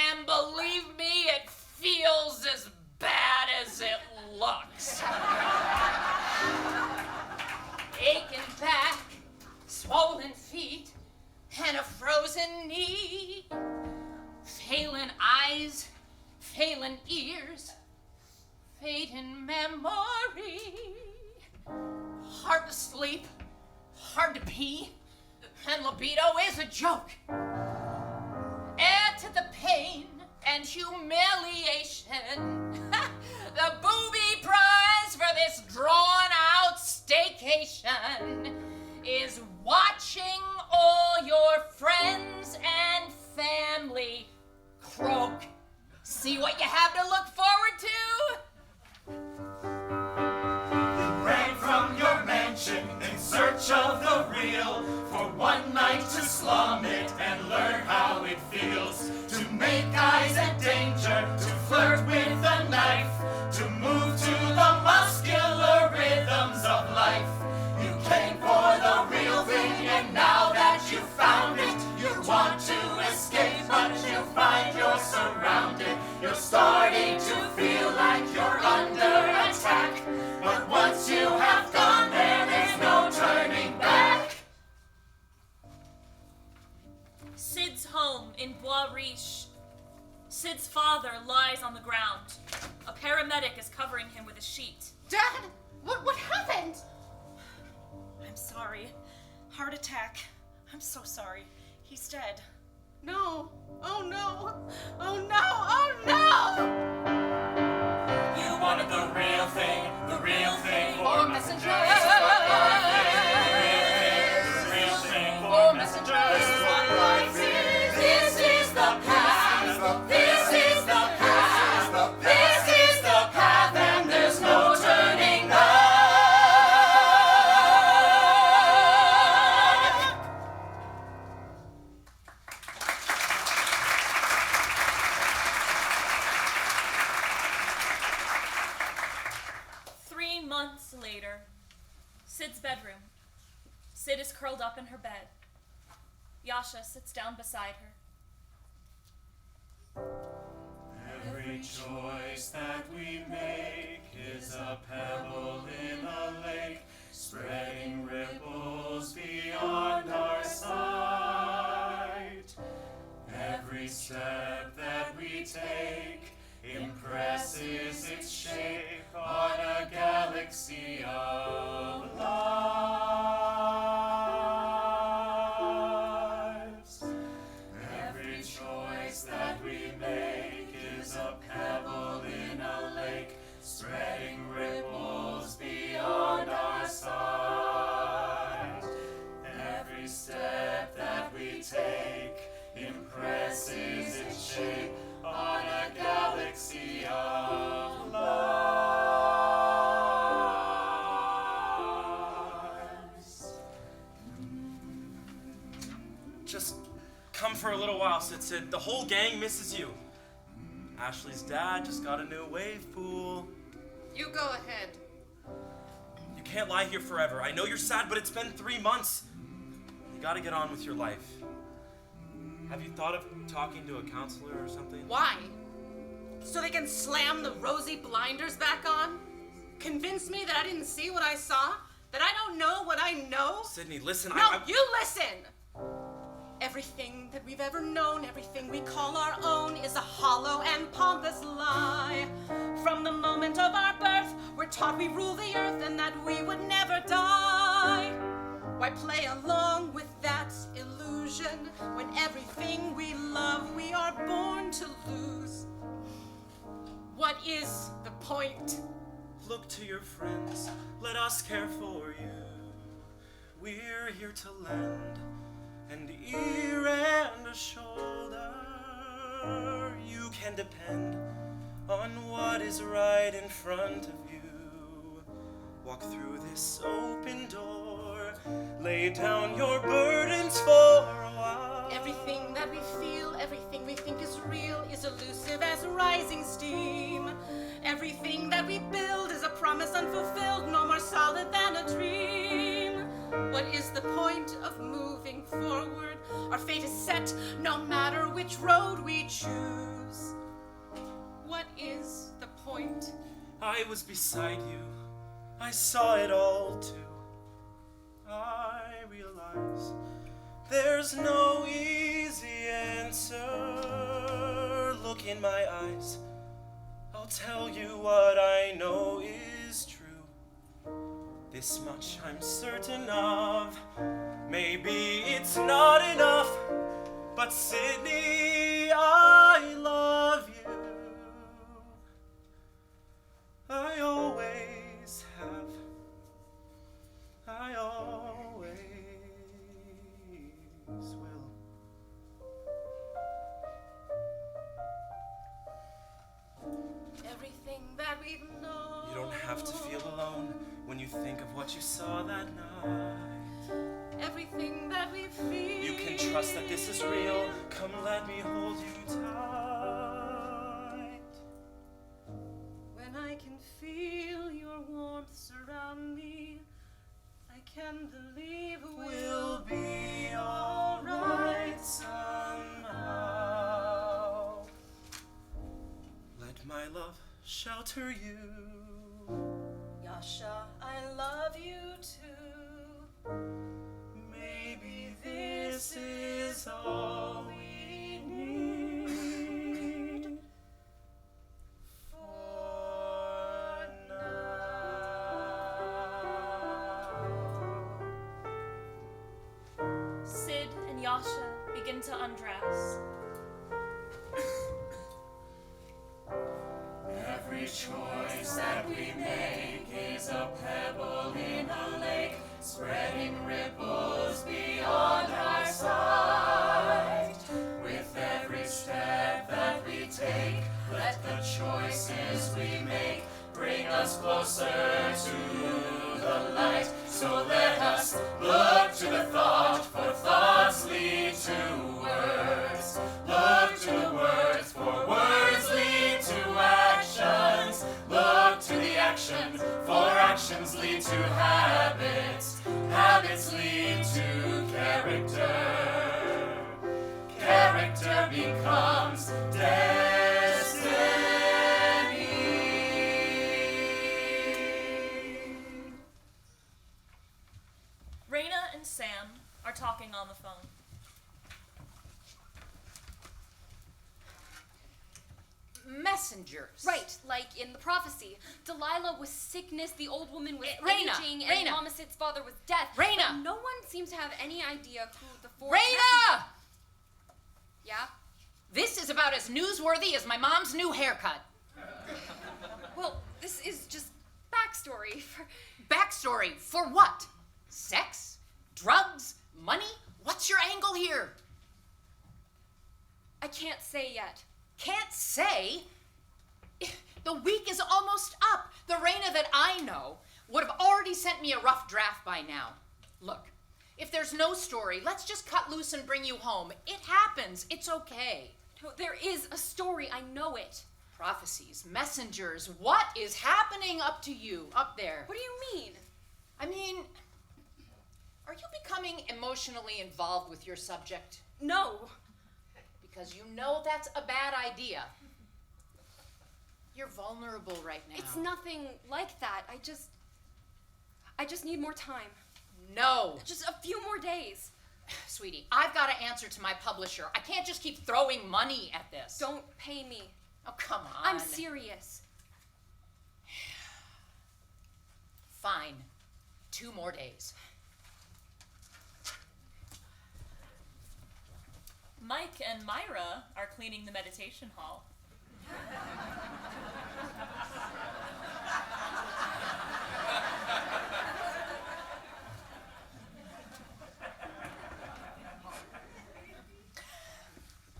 And believe me, it feels as bad as it looks. Aching back, swollen feet, and a frozen knee. Failing eyes, failing ears, fading memory. Hard to sleep, hard to pee, and libido is a joke. Add to the pain and humiliation the booby prize for this drawn-out staycation is watching all your friends and family croak. See what you have to look forward to? Ran from your mansion in search of the real, for one night to slum it and learn how it feels to make eyes at danger, to flirt with a knife, to move to the muscular rhythms of life. You came for the real thing, and now that you found it, you want to escape, but you find you're surrounded. You're starting to feel like you're under attack, but once you have gone there, there's no turning back. Sid's home in Bois Riche. Sid's father lies on the ground. A paramedic is covering him with a sheet. Dad, what happened? I'm sorry. Heart attack. I'm so sorry. He's dead. No. Oh no. Oh no. Oh no! You wanted the real thing, For messengers, the real thing, for messengers. This is what life is. This is the path. This is the path. This is the path, and there's no turning back. Months later, Sid's bedroom. Sid is curled up in her bed. Yasha sits down beside her. Every choice that we make is a pebble in a lake, spreading ripples beyond our sight. Every step that we take impresses its shape on a galaxy of lives. Every choice that we make is a pebble in a lake, spreading ripples beyond our sight. Every step that we take impresses its shape on a galaxy of lives. Just come for a little while, Sid. The whole gang misses you. Ashley's dad just got a new wave pool. You go ahead. You can't lie here forever. I know you're sad, but it's been 3 months. You gotta get on with your life. Have you thought of talking to a counselor or something? Why? So they can slam the rosy blinders back on? Convince me that I didn't see what I saw? That I don't know what I know? Sydney, listen, No, you listen! Everything that we've ever known, everything we call our own, is a hollow and pompous lie. From the moment of our birth, we're taught we rule the earth and that we would never die. Why play along with that illusion when everything we love we are born to lose? What is the point? Look to your friends, let us care for you. We're here to lend an ear and a shoulder. You can depend on what is right in front of you. Walk through this open door, lay down your burdens for a while. Everything that we feel, everything we think is real, is elusive as rising steam. Everything that we build is a promise unfulfilled, no more solid than a dream. What is the point of moving forward? Our fate is set, no matter which road we choose. What is the point? I was beside you, I saw it all too. I realize there's no easy answer. Look in my eyes, I'll tell you what I know is true. This much I'm certain of. Maybe it's not enough, but Sydney, I love you. I always have. I always will. Everything that we've known. You don't have to feel alone when you think of what you saw that night. Everything that we feel. You can trust that this is real. Come, let me hold you tight. When I can feel your warmth surround me, I can believe we'll be alright somehow. Let my love shelter you. Yasha, I love you too. Maybe this is all we need for now. Sid and Yasha begin to undress. Every choice that we make is a pebble in a lake, spreading ripples beyond our sight. With every step that we take, let the choices we make bring us closer to the light. So let us look to the thought, for thoughts lead to words. Look to the words, for words lead to actions. Look to the action, for actions lead to habits. Habits lead to character. Character becomes destiny. Raina and Sam are talking on the phone. Messengers. Right, like in the prophecy. Delilah was sickness, the old woman was Raina, aging, and Raina. Mama Sid's father was death. Raina. But no one seems to have any idea who the fourth Raina! messenger- Yeah? This is about as newsworthy as my mom's new haircut. Well, this is just backstory for... Backstory for what? Sex? Drugs? Money? What's your angle here? I can't say yet. Can't say? The week is almost up. The Raina that I know would have already sent me a rough draft by now. Look, if there's no story, let's just cut loose and bring you home. It happens. It's okay. No, there is a story. I know it. Prophecies, messengers, what is happening up to you up there? What do you mean? I mean, are you becoming emotionally involved with your subject? No. Because you know that's a bad idea. You're vulnerable right now. It's nothing like that. I just need more time. No. Just a few more days. Sweetie, I've got to answer to my publisher. I can't just keep throwing money at this. Don't pay me. Oh, come on. I'm serious. Fine. 2 more days. Mike and Myra are cleaning the meditation hall.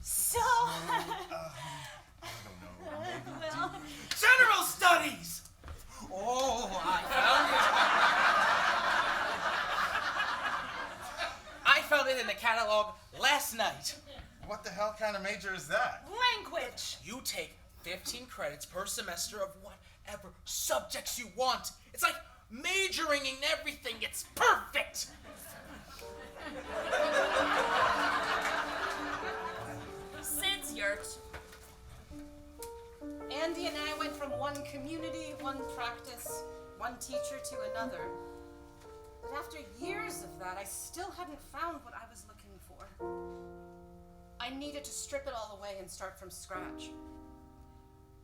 So, well, night. What the hell kind of major is that? Language! You take 15 credits per semester of whatever subjects you want. It's like majoring in everything. It's perfect. Sid's yurt. Andy and I went from one community, one practice, one teacher to another. But after years of that, I still hadn't found what I was looking for. I needed to strip it all away and start from scratch.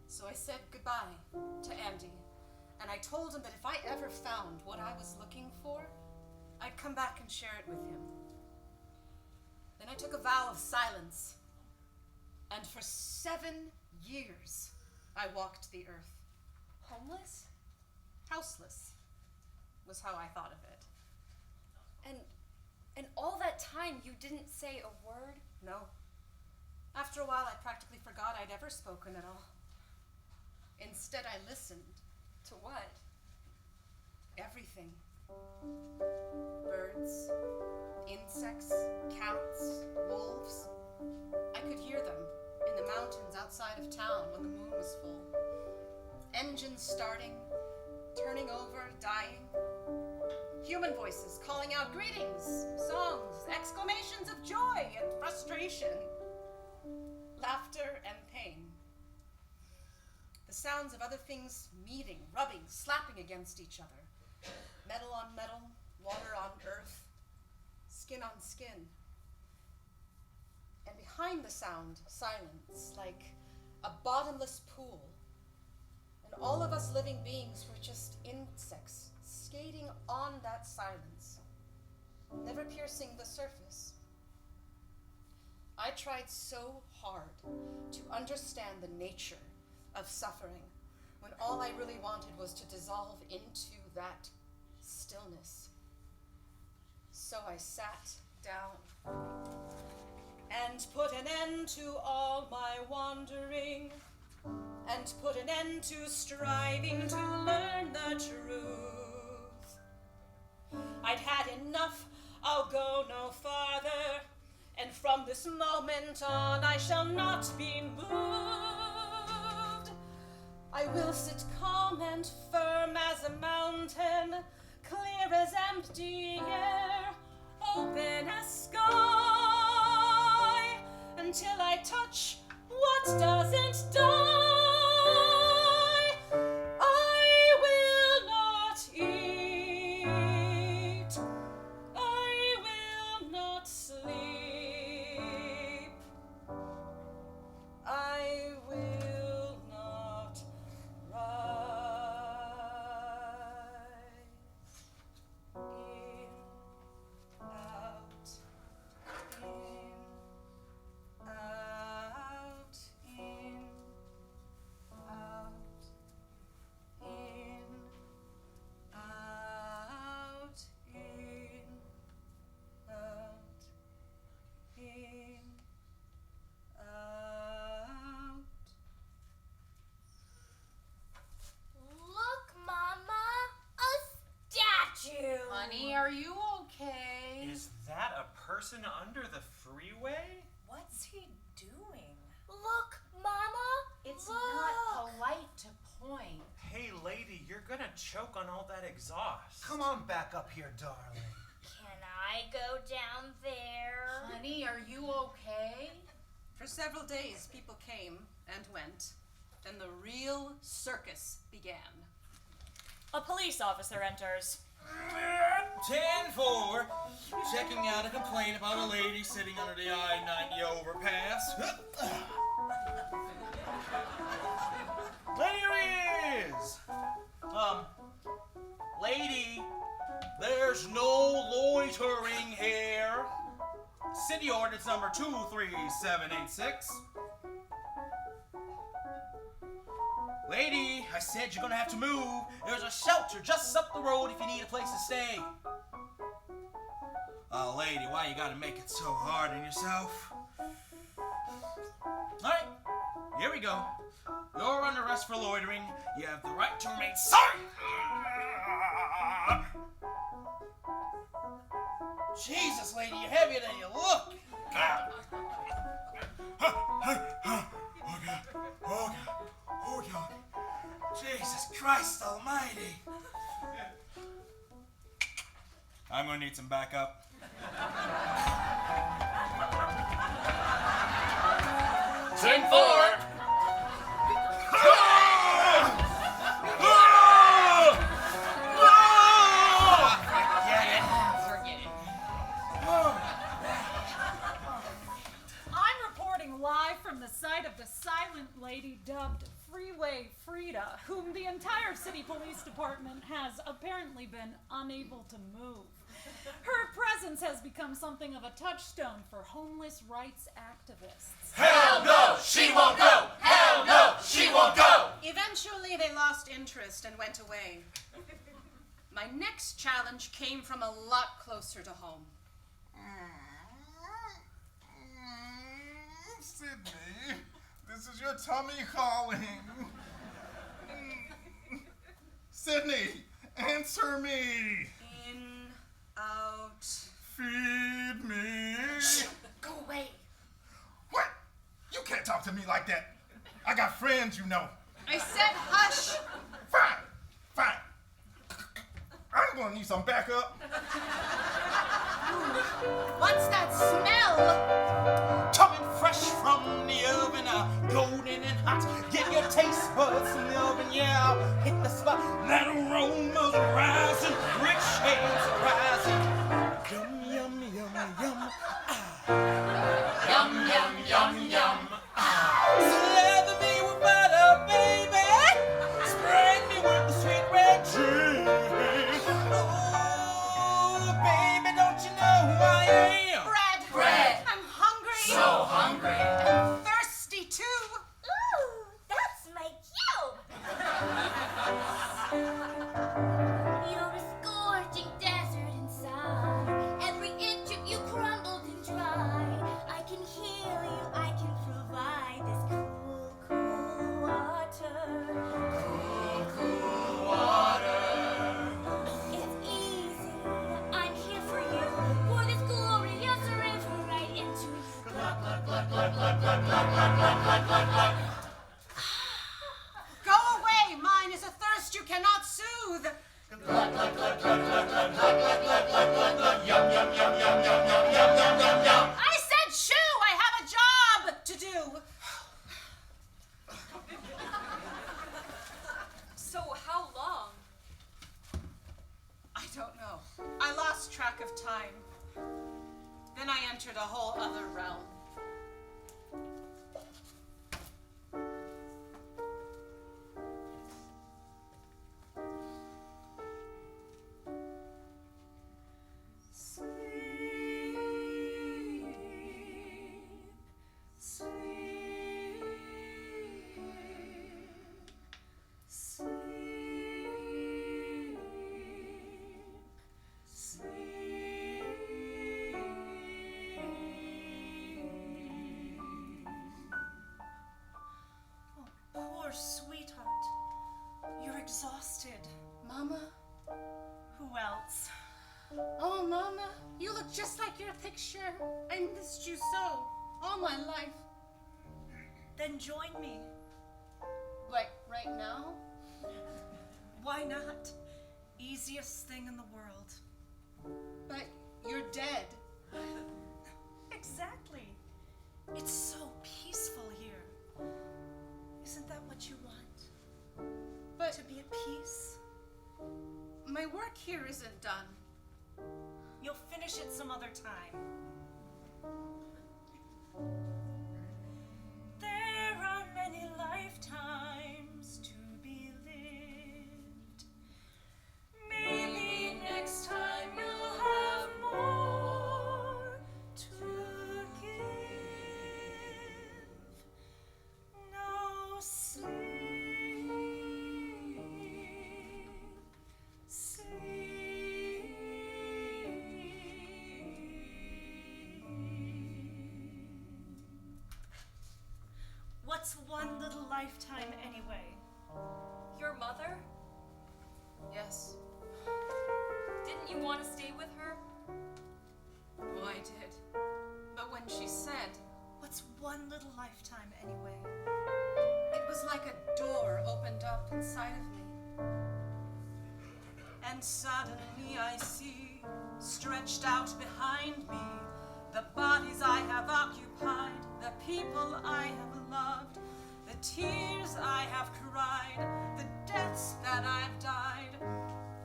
So I said goodbye to Andy, and I told him that if I ever found what I was looking for, I'd come back and share it with him. Then I took a vow of silence, and for 7 years, I walked the earth. Homeless? Houseless was how I thought of it. And all that time you didn't say a word? No. After a while, I practically forgot I'd ever spoken at all. Instead, I listened. To what? Everything. Birds, insects, cats, wolves. I could hear them in the mountains outside of town when the moon was full. Engines starting, turning over, dying. Human voices calling out greetings, songs, exclamations of joy and frustration, laughter and pain. The sounds of other things meeting, rubbing, slapping against each other. Metal on metal, water on earth, skin on skin. And behind the sound, silence, like a bottomless pool. And all of us living beings were just insects, skating on that silence, never piercing the surface. I tried so hard to understand the nature of suffering when all I really wanted was to dissolve into that stillness. So I sat down and put an end to all my wandering and put an end to striving to learn the truth. I'd had enough, I'll go no farther, and from this moment on I shall not be moved. I will sit calm and firm as a mountain, clear as empty air, open as sky, until I touch what doesn't die. I will not eat, I will not sleep, I will not rise. In, out, in, out, in, out, in, out, in, out, in, out. Look, Mama, a statue. Honey, are you okay? Is that a person under the freeway? What's he doing? Look, Mama. It's look. not polite to point. Hey, lady, you're gonna choke on all that exhaust. Come on back up here, darling. Can I go down there? Honey, are you okay? For several days, people came and went. Then the real circus began. A police officer enters. 10-4, checking out a complaint about a lady sitting under the I-90 overpass. There he is! Lady, there's no loitering here. City ordinance number 23786. Lady, I said you're gonna have to move. There's a shelter just up the road if you need a place to stay. Oh, lady, why you gotta make it so hard on yourself? Alright, here we go. You're under arrest for loitering. You have the right to remain silent. Jesus, lady, you're heavier than you look. Oh God. Jesus Christ Almighty. I'm gonna need some backup. Team 4! I'm reporting live from the site of the silent lady dubbed Freeway Frida, whom the entire city police department has apparently been unable to move. Her presence has become something of a touchstone for homeless rights activists. Hell no, she won't go! Hell no, she won't go! Eventually, they lost interest and went away. My next challenge came from a lot closer to home. Sydney, this is your tummy calling. Sydney, answer me. In, out. Feed me. Shh, go away. What? You can't talk to me like that. I got friends, you know. I said hush. Fine. I'm gonna need some backup. What's that smell? Coming fresh from the oven, golden and hot. Get your taste buds from the oven, yeah. Hit the spot. That aroma's rising, rich shades are rising. Yum, yum, yum, yum. Ah. Yum, yum, yum, yum. Slather me with butter, baby. Spread me with the sweet red cheese. Oh, baby, don't you know who I am? Bread. I'm hungry. So hungry. And thirsty, too. Ooh, that's my cube. You're a scorching desert inside. Every inch of you crumbled and dried. I can heal you, I can provide this cool, cool water. Cool water. It's easy, I'm here for you. Pour this glorious river right into you. Glug, glug, glug, glug, glug, glug, glug, glug, glug, glug, glug, glug. Go away. Mine is a thirst you cannot soothe. Glug, glug, glug, glug, glug, glug, glug, glug, glug, glug, glug, glug. Yum, yum, yum, yum, yum, yum, yum, yum, yum, yum. I said shoo. I have a job to do. So how long? I don't know. I lost track of time. Then I entered a whole other realm. Poor sweetheart. You're exhausted. Mama? Who else? Oh, Mama, you look just like your picture. I missed you so all my life. Then join me. Like right now? Why not? Easiest thing in the world. But you're dead. Exactly. It's so peaceful here. Isn't that what you want? But To be at peace? my work here isn't done. You'll finish it some other time. There are many lifetimes to be lived. Maybe next time you'll have more to give. No sleep, What's one little lifetime anyway? Your mother? Yes. Didn't you want to stay with her? Oh, I did. But when she said, What's one little lifetime anyway? it was like a door opened up inside of me. And suddenly I see, stretched out behind me, the bodies I have occupied, the people I have loved, the tears I have cried, the deaths that I've died.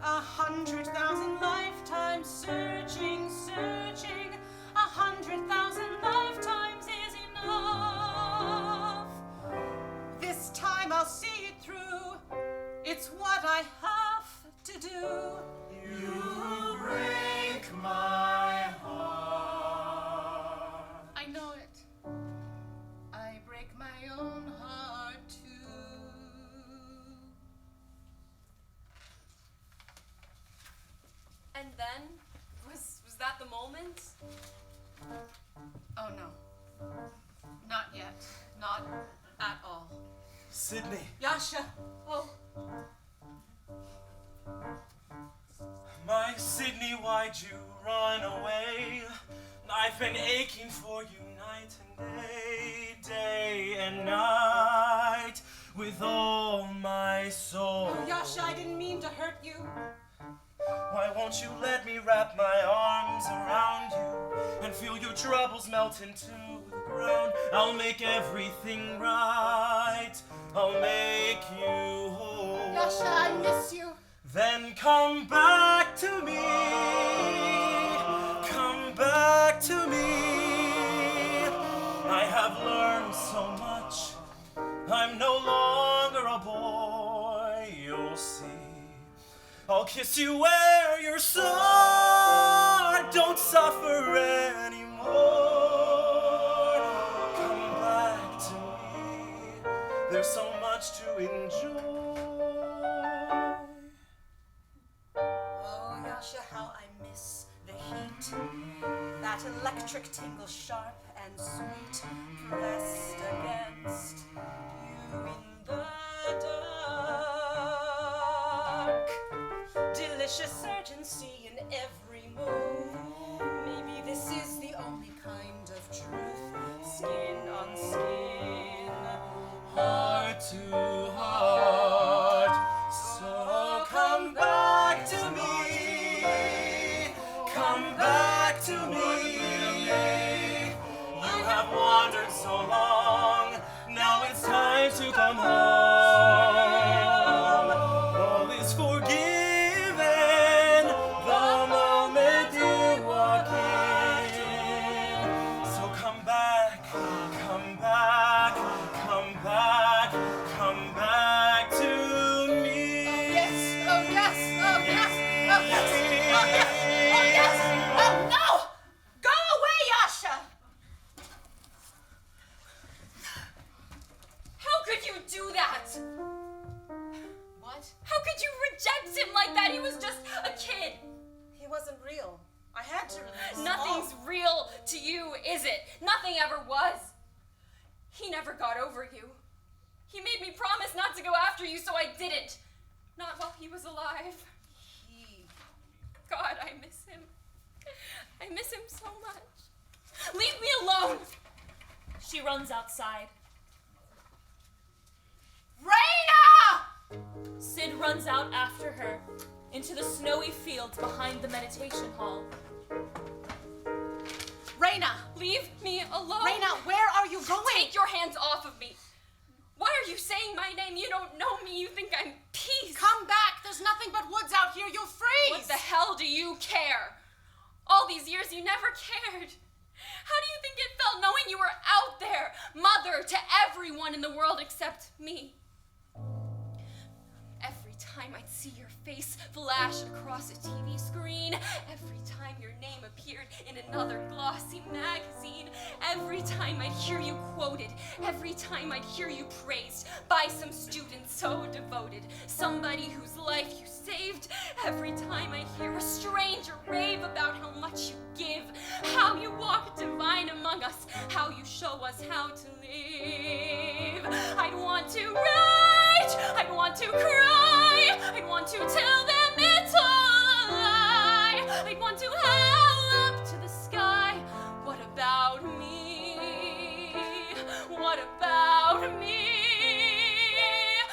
100,000 lifetimes searching, searching. 100,000 lifetimes is enough. This time I'll see it through. It's what I have to do. You break my heart. I know it. I break my own heart too. And then, was that the moment? Oh no. Not yet. Not at all. Sydney. Yasha! Oh, My Sydney, why'd you run away? I've been aching for you night and day and night, with all my soul. oh Yasha, I didn't mean to hurt you. Why won't you let me wrap my arms around you and feel your troubles melt into the ground? I'll make everything right. I'll make you whole. Yasha, I miss you. Then come back to me. Come back to me. I have learned so much. I'm no longer a boy, you'll see. I'll kiss you where you're sore. Don't suffer anymore. Come back to me. There's so much to enjoy. Oh, Yasha, how I miss the heat. That electric tingle, sharp and sweet, pressed against you in the dark. Delicious urgency in every move. Maybe this is the only kind of truth. Skin on skin, Heart to heart. So come back to me. Come back to me. You have wandered so long. Now it's time to come home. All is forgiven the moment you walk in. So come back, come back, come back, come back to me. yes, oh yes, oh yes, oh yes, oh yes, oh yes, oh no! Go away, Yasha! How could you do that? What? How could you reject him like that? He was just a kid. He wasn't real. I had to release. Nothing's real to you, is it? Nothing ever was. He never got over you. He made me promise not to go after you, so I didn't. Not while he was alive. God, I miss him. I miss him so much. Leave me alone. She runs outside. Raina! Sid runs out after her into the snowy fields behind the meditation hall. Raina! Leave me alone. Raina, where are you going? Take your hands off of me. Why are you saying my name? You don't know me. You think I'm peace. Come back. There's nothing but woods out here. You'll freeze. What the hell do you care? All these years you never cared. How do you think it felt knowing you were out there, mother to everyone in the world except me? Every time I'd see your face flash across a TV screen, every time your name appeared in another glossy magazine, every time I'd hear you quoted, every time I'd hear you praised by some student so devoted, somebody whose life you saved, every time I hear a stranger rave about how much you give, how you walk divine among us, how you show us how to live, I'd want to write, I'd want to cry, I'd want to tell them it's all a lie, I'd want to howl up to the sky, what about me? what about me?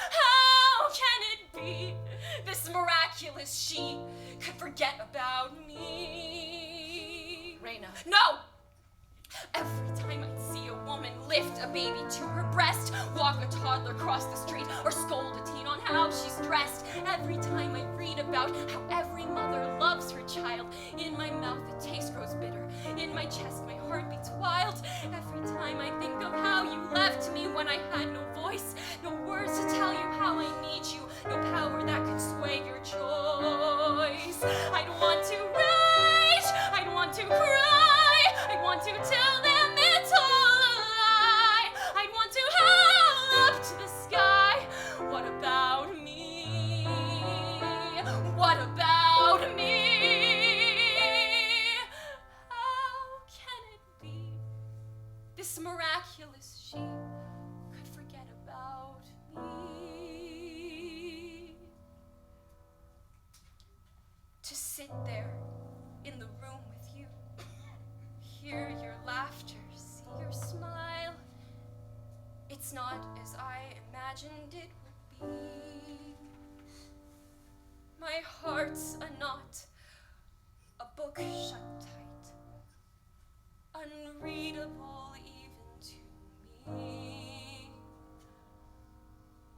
How can it be this miraculous she could forget about me? Raina. No! Every time I see a woman lift a baby to her breast, walk a toddler across the street, or scold a teen on how she's dressed, every time I read about how every mother loves her child, in my mouth the taste grows bitter, in my chest my heart beats wild. Every time I think of how you left me when I had no voice, no words to tell you how I need you, no power that could sway your choice. I'd want to rage, I'd want to cry, I'd want to tell them it's all a lie. I'd want to howl up to the sky. What about me? What about me? How can it be this miraculous she could forget about me? To sit there in the room with you, hear your laughter, see your smile. It's not as I imagined it would be. My heart's a knot, a book shut tight, unreadable even to me.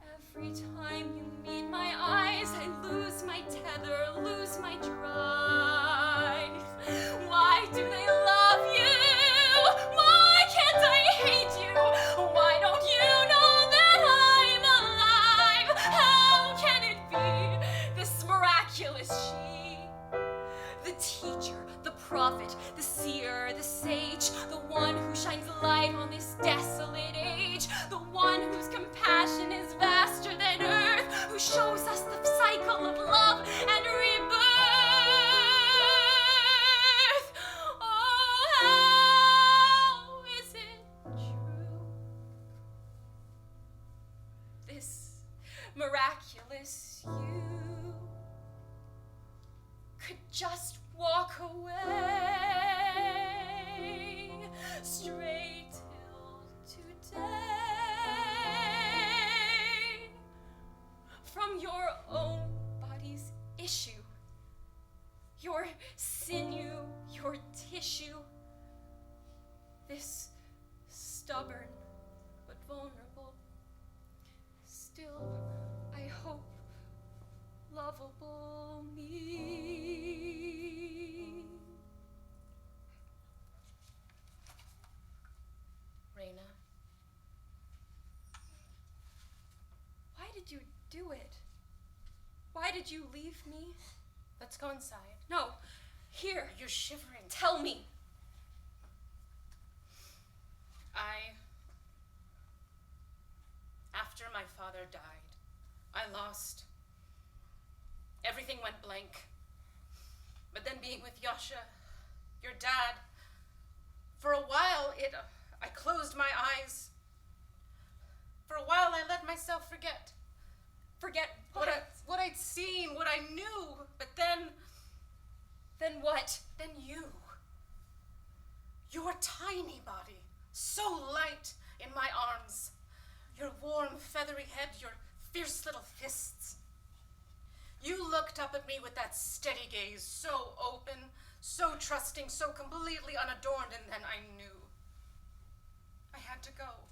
Every time you meet my eyes, I lose my tether, lose my drive. Why do they love you? Why can't I hate you? Why don't you know that I'm alive? How can it be this miraculous she? The teacher, the prophet, the seer, the sage, the one who shines light on this desolate age, the one whose compassion is vaster than earth, who shows us the cycle of love and rebirth. Oh, how is it true? This miraculous you could just walk away straight till today from your own body's issue, your sinew, your tissue, this stubborn but vulnerable, still I hope lovable me. Raina. Why did you do it? Why did you leave me? Let's go inside. No, here. You're shivering. Tell me. After my father died, I lost. Everything went blank. But then being with Yasha, your dad, for a while I closed my eyes. For a while I let myself forget. Forget what I'd seen, what I knew. But then what? Then you. Your tiny body, so light in my arms. Your warm, feathery head, your fierce little fists. You looked up at me with that steady gaze, so open, so trusting, so completely unadorned, and then I knew. I had to go.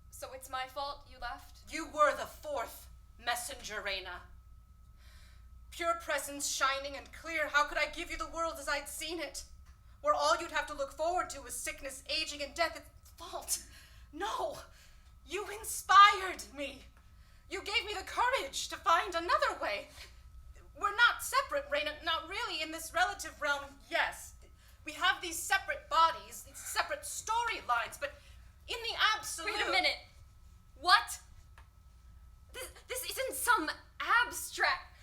So it's my fault you left? You were the fourth messenger, Raina. Pure presence, shining and clear. How could I give you the world as I'd seen it? Where all you'd have to look forward to was sickness, aging, and death. It's fault. No. You inspired me. You gave me the courage to find another way. We're not separate, Raina. Not really in this relative realm, yes. We have these separate bodies, these separate storylines, but in the absolute... Wait a minute. What? This isn't some abstract...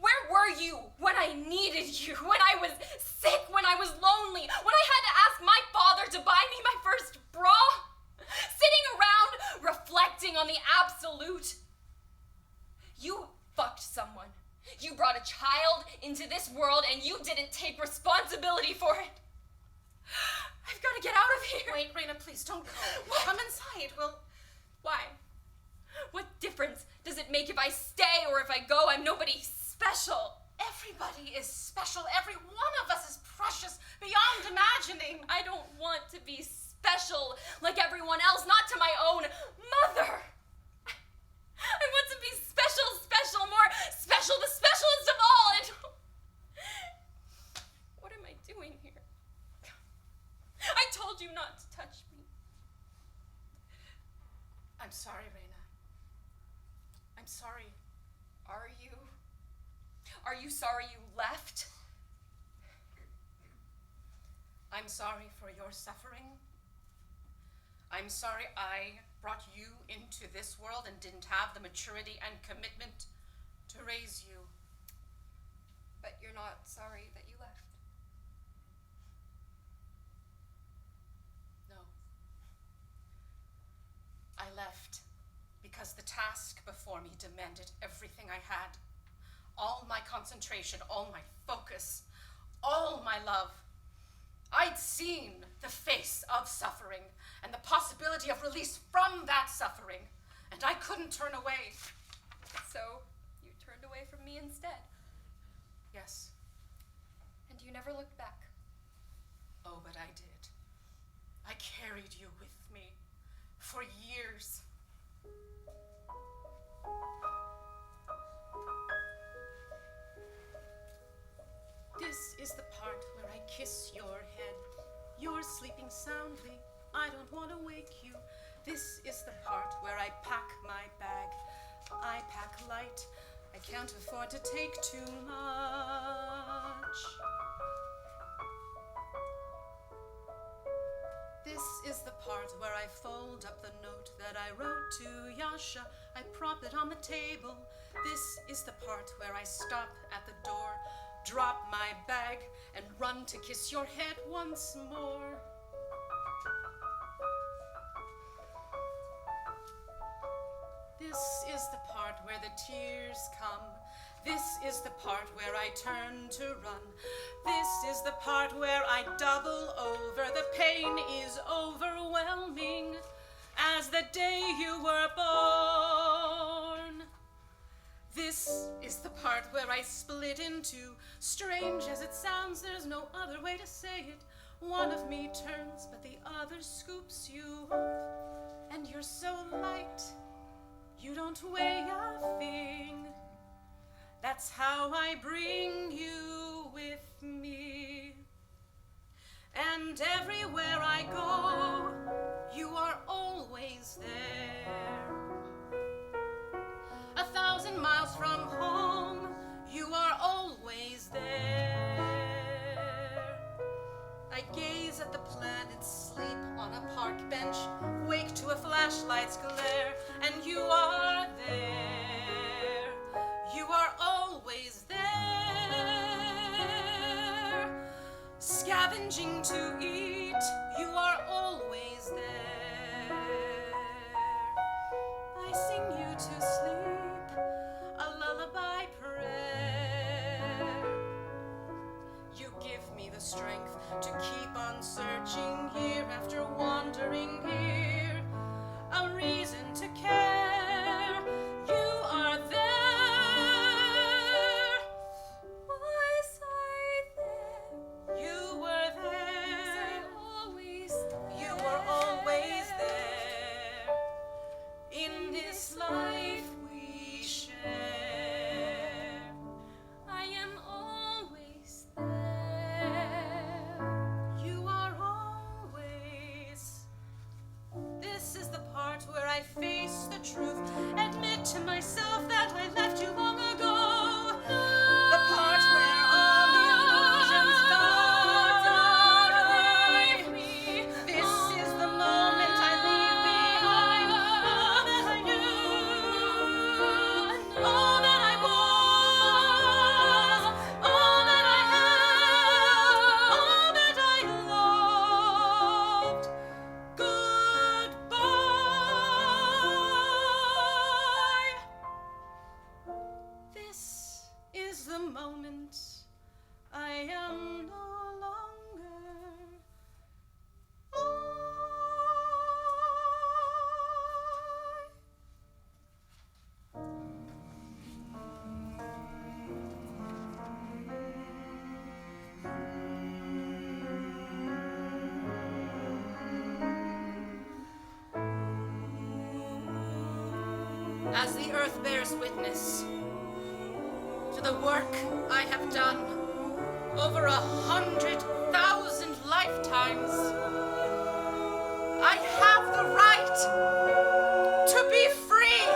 Where were you when I needed you? When I was sick? When I was lonely? When I had to ask my father to buy me my first bra? Sitting around reflecting on the absolute? You fucked someone. You brought a child into this world and you didn't take responsibility for it. I've got to Raina, please don't go. Come inside. Well, Why? What difference does it make if I stay or if I go? I'm nobody special. everybody is special. Every one of us is precious beyond imagining. I don't want to be special like everyone else, not to my own mother. I want to be special, more special, the specialest of all. And what am I doing here? I told you not to touch me. I'm sorry, Raina. I'm sorry. Are you? Are you sorry you left? I'm sorry for your suffering. I'm sorry I brought you into this world and didn't have the maturity and commitment to raise you. But you're not sorry that you left. No. I left because the task before me demanded everything I had. All my concentration, all my focus, all my love. I'd seen the face of suffering and the possibility of release from that suffering, and I couldn't turn away. So you turned away from me instead. Yes. And you never looked back. Oh, but I did. I carried you with me for years. This is the part where I kiss your head. You're sleeping soundly. I don't want to wake you. This is the part where I pack my bag. I pack light. I can't afford to take too much. This is the part where I fold up the note that I wrote to Yasha. I prop it on the table. This is the part where I stop at the door, drop my bag, and run to kiss your head once more. This is the part where the tears come. This is the part where I turn to run. This is the part where I double over. The pain is overwhelming as the day you were born. This is the part where I split in two. Strange as it sounds, there's no other way to say it. One of me turns, but the other scoops you up. And you're so light, you don't weigh a thing. That's how I bring you with me. And everywhere I go, you are always there. 1,000 miles from home, you are always there. I gaze at the planets sleep on a park bench, wake to a flashlight's glare, and you are there. You are always there. Scavenging to eat, you are always there. I sing you to sleep, a lullaby prayer. You give me the strength to keep on searching year after wandering here. A reason to care. You are there. Was I there? You were there. As the earth bears witness to the work I have done over 100,000 lifetimes, I have the right to be free.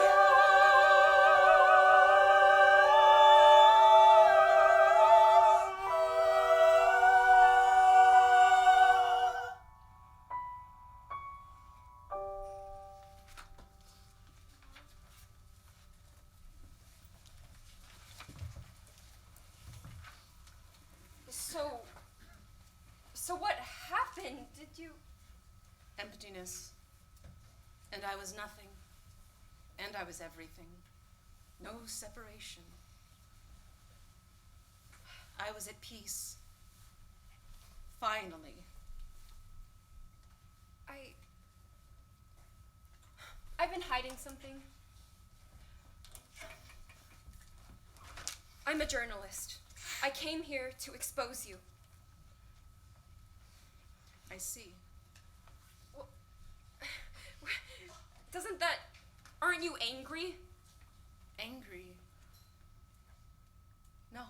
So what happened? Did you... Emptiness. And I was nothing. And I was everything. No separation. I was at peace. Finally. I've been hiding something. I'm a journalist. I came here to expose you. I see. Well, doesn't that... Aren't you angry? Angry? No.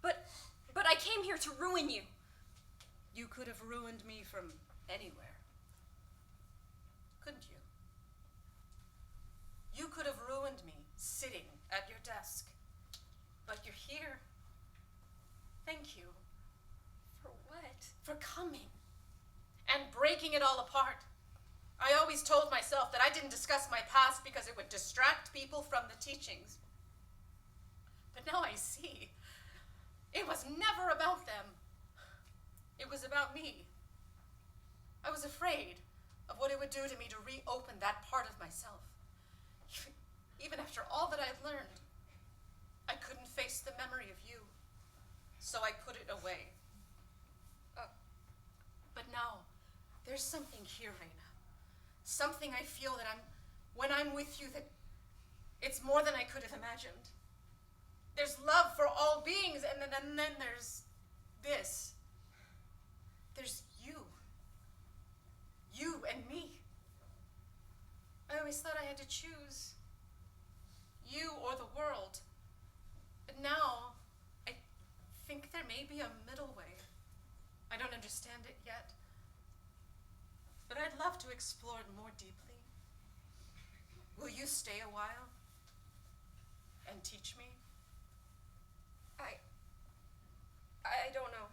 But I came here to ruin you. You could have ruined me from anywhere. Couldn't you? You could have ruined me sitting at your desk. But you're here. Thank you. For what? For coming. And breaking it all apart. I always told myself that I didn't discuss my past because it would distract people from the teachings. But now I see. It was never about them. It was about me. I was afraid of what it would do to me to reopen that part of myself. Even after all that I'd learned, I couldn't face the memory of you. So I put it away. But now, there's something here, Raina. Something I feel that when I'm with you, that it's more than I could have imagined. There's love for all beings, and then there's this. There's you. You and me. I always thought I had to choose you or the world. But now, I think there may be a middle way. I don't understand it yet. But I'd love to explore it more deeply. Will you stay a while and teach me? I don't know.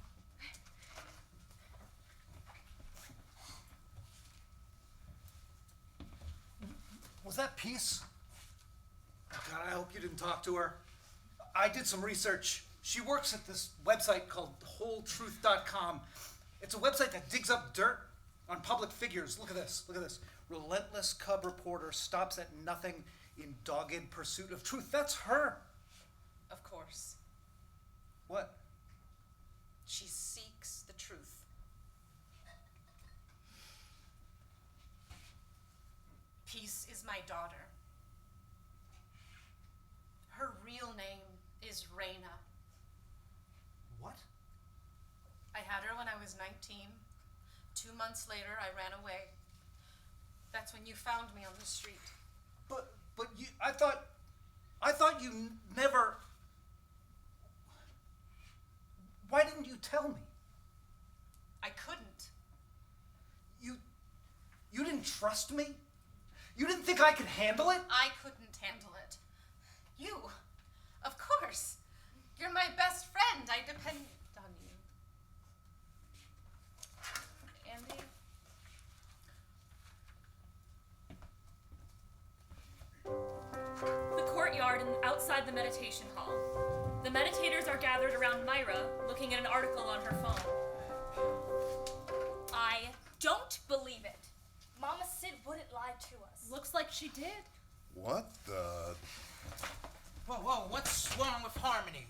Was that Peace? God, I hope you didn't talk to her. I did some research. She works at this website called wholetruth.com. It's a website that digs up dirt on public figures. Look at this. Look at this. Relentless cub reporter stops at nothing in dogged pursuit of truth. That's her. Of course. What? She seeks the truth. Peace is my daughter. Her real name is Raina. What? I had her when I was 19. 2 months later, I ran away. That's when you found me on the street. But you, I thought you never... Why didn't you tell me? I couldn't. You didn't trust me? You didn't think I could handle it? I couldn't handle it. You, of course. You're my best friend. I depend on you. Andy? The courtyard and outside the meditation hall. The meditators are gathered around Myra, looking at an article on her phone. I don't believe it. Mama Sid wouldn't lie to us. Looks like she did. What the? Whoa, what's wrong with Harmony?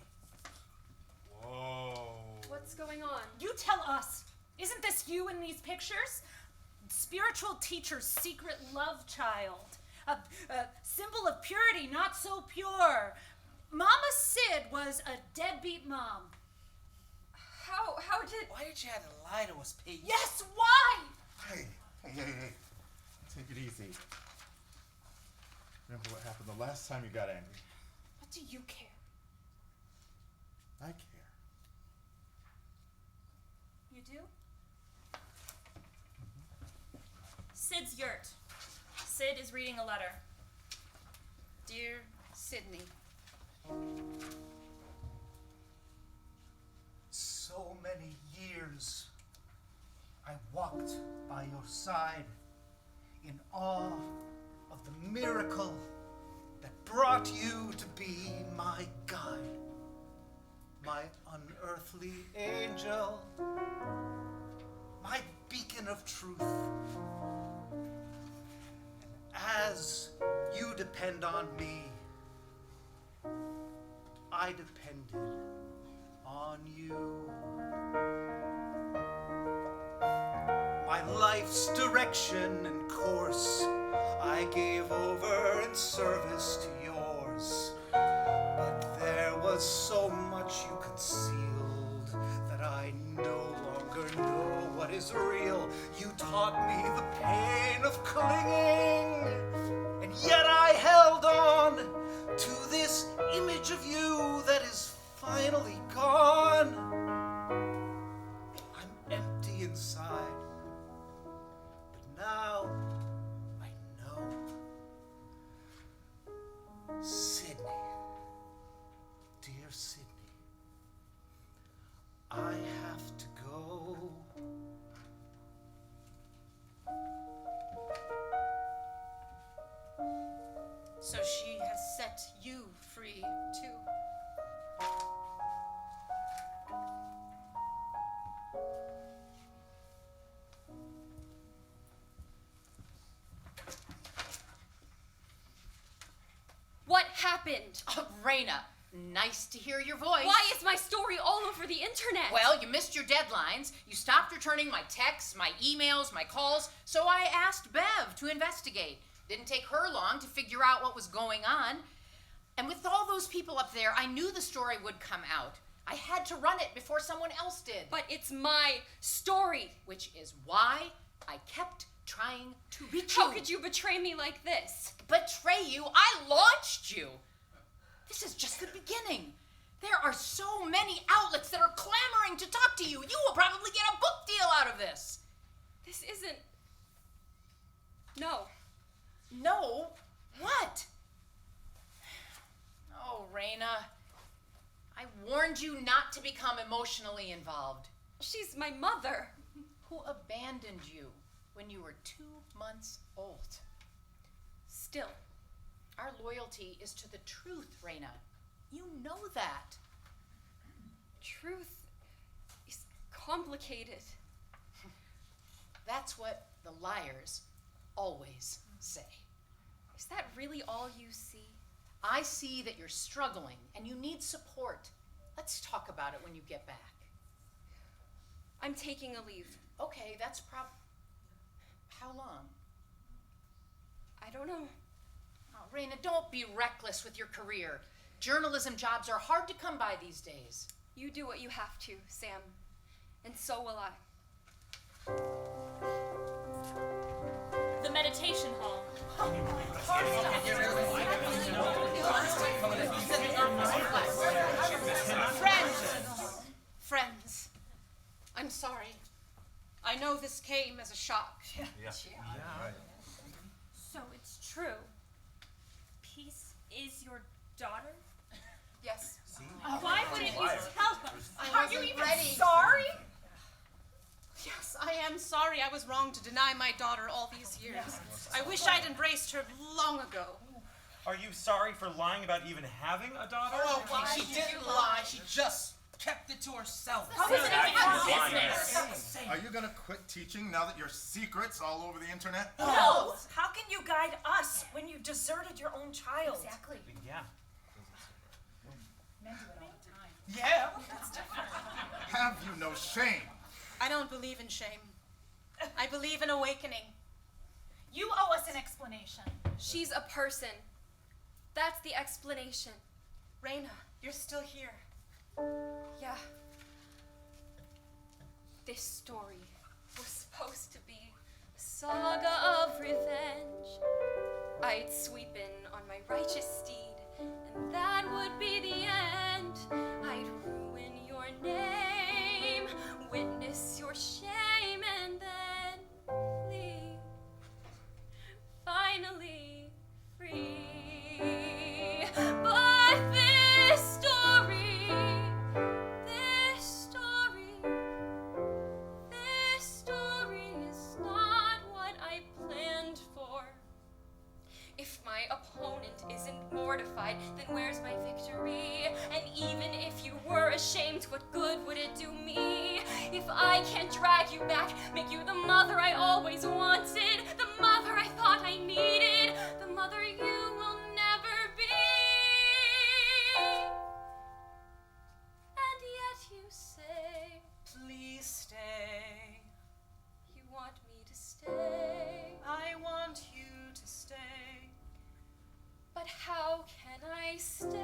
Whoa. What's going on? You tell us. Isn't this you in these pictures? Spiritual teacher's secret love child. A symbol of purity, not so pure. Mama Sid was a deadbeat mom. How did... Why did you have to lie to us, Pete? Yes, why? Hey. Take it easy. Remember what happened the last time you got angry? What do you care? I care. You do? Sid's yurt. Sid is reading a letter. Dear Sydney, So many years I walked by your side in awe of the miracle that brought you to be my guide, my unearthly angel, my beacon of truth. And as you depend on me, I depended on you. My life's direction and course I gave over in service to yours. But there was so much you concealed that I no longer know what is real. You taught me the pain of clinging, and yet I held on to this image of you that is finally gone. I'm empty inside, but now I know. Sydney, dear Sydney, I have to go. so she has set you free too. What happened? Raina, nice to hear your voice. Why is my story all over the internet? Well, you missed your deadlines. You stopped returning my texts, my emails, my calls, so I asked Bev to investigate. Didn't take her long to figure out what was going on. And with all those people up there, I knew the story would come out. I had to run it before someone else did. But it's my story. Which is why I kept trying to reach How you. could you betray me like this? Betray you? I launched you. This is just the beginning. There are so many outlets that are clamoring to talk to you. You will probably get a book deal out of this. This isn't... No. No? What? Oh, Raina. I warned you not to become emotionally involved. She's my mother. Who abandoned you when you were 2 months old. Still, our loyalty is to the truth, Raina. You know that. Truth is complicated. That's what the liars always say. Is that really all you see? I see that you're struggling and you need support. Let's talk about it when you get back. I'm taking a leave. Okay, that's how long? I don't know. Oh, Raina, don't be reckless with your career. Journalism jobs are hard to come by these days. You do what you have to, Sam. And so will I. The meditation hall. Friends, I'm sorry. I know this came as a shock. So it's true. Peace is your daughter? Yes. Why wouldn't you tell us? I Are you wasn't even ready. sorry? Yes, I am sorry. I was wrong to deny my daughter all these years. I wish I'd embraced her long ago. Are you sorry for lying about even having a daughter? Oh, okay, she didn't lie. She just kept it to herself. How is it even your business? Are you gonna quit teaching now that your secret's all over the internet? No! How can you guide us when you deserted your own child? Exactly. Yeah. Men do it all the time. Yeah. That's different. Have you no shame? I don't believe in shame. I believe in awakening. You owe us an explanation. She's a person. That's the explanation. Raina, you're still here. Yeah. This story was supposed to be a saga of revenge. I'd sweep in on righteous steed, and that would be the end. I'd ruin your name, witness your shame, and then flee, finally free. But this story is not what I planned for. If my opponent isn't mortified, then where's my victory? And even if you were ashamed, what good would it do me? If I can't drag you back, make you the mother I always wanted, the mother I thought I needed, the mother you will never be. And yet you say, Please stay. you want me to stay. I want you to stay. But how can I stay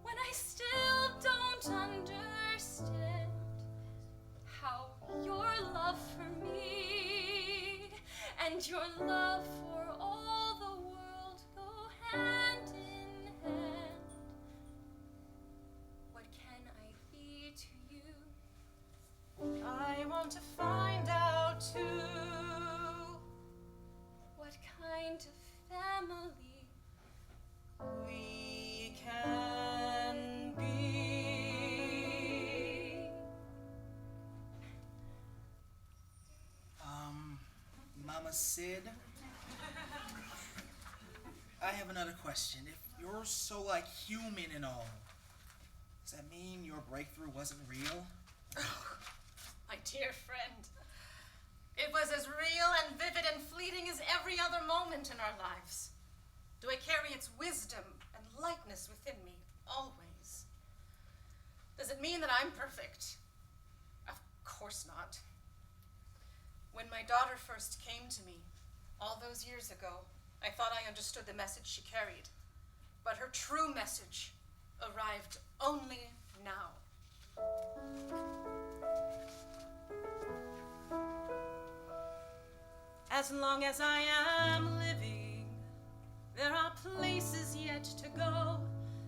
when I still don't understand how your love for me and your love for all the world go hand in hand? What can I be to you? I want to find out too. What kind of family we can be. Mama Sid, I have another question. If you're so, like, human and all, does that mean your breakthrough wasn't real? My dear friend, it was as real and vivid and fleeting as every other moment in our lives. Do I carry its wisdom and lightness within me always? Does it mean that I'm perfect? Of course not. When my daughter first came to me, all those years ago, I thought I understood the message she carried. But her true message arrived only now. As long as I am living, there are places yet to go.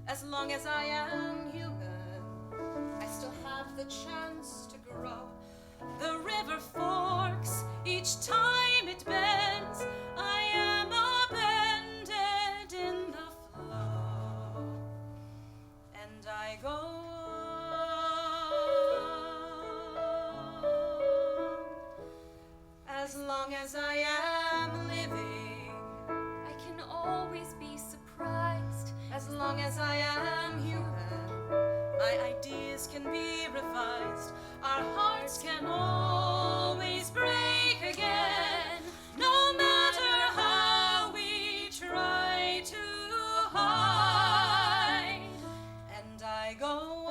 As long as I am human, I still have the chance to grow. The river forks each time it bends. I am upended in the flow, and I go on. As long as I am living, I can always be surprised. as long as I am human, my ideas can be revised. Our hearts can always break again, no matter how we try to hide. And I go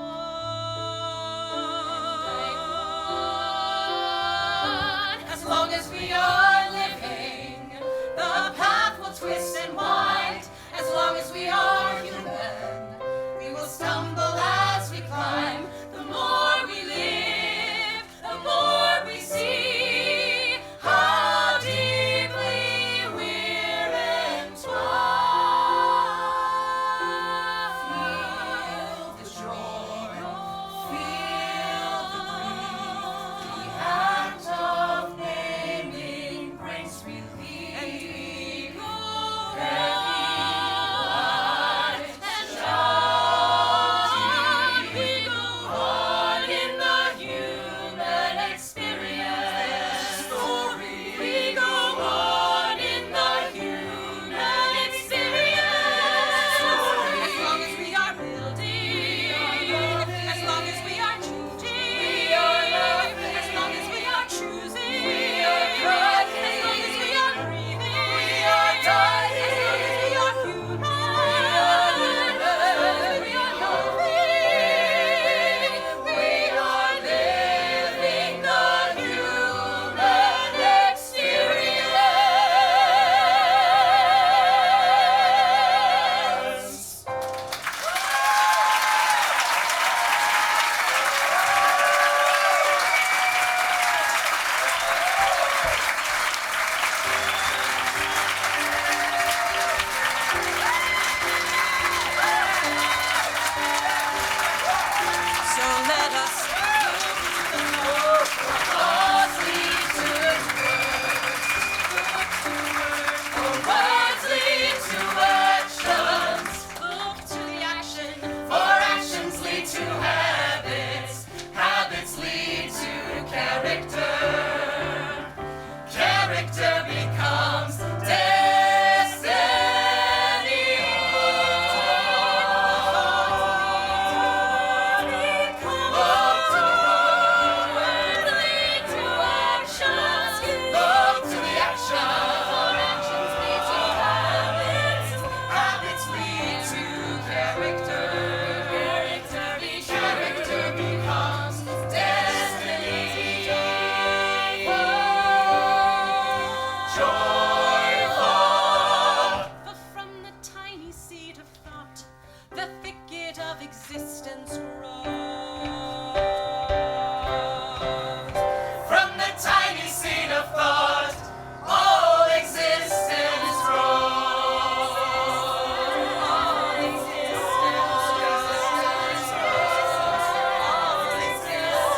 on. As long as we are living, the path will twist and wind. As long as we are human, we will stumble as we climb. The more we live, the more we see how deeply we're entwined. Feel the joy, feel the grief, the act of naming character becomes destiny. Look to the word, lead to actions. Look to the action. For actions lead to habits. Habits lead to character. Character becomes destiny. Joyful. For from the tiny seed of thought, the thicket of existence grows. From the tiny seed of thought, all existence grows. All existence grows. All existence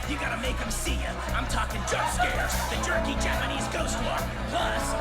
You gotta make them see ya. I'm talking jump scares, the jerky Japanese ghost walk. Plus,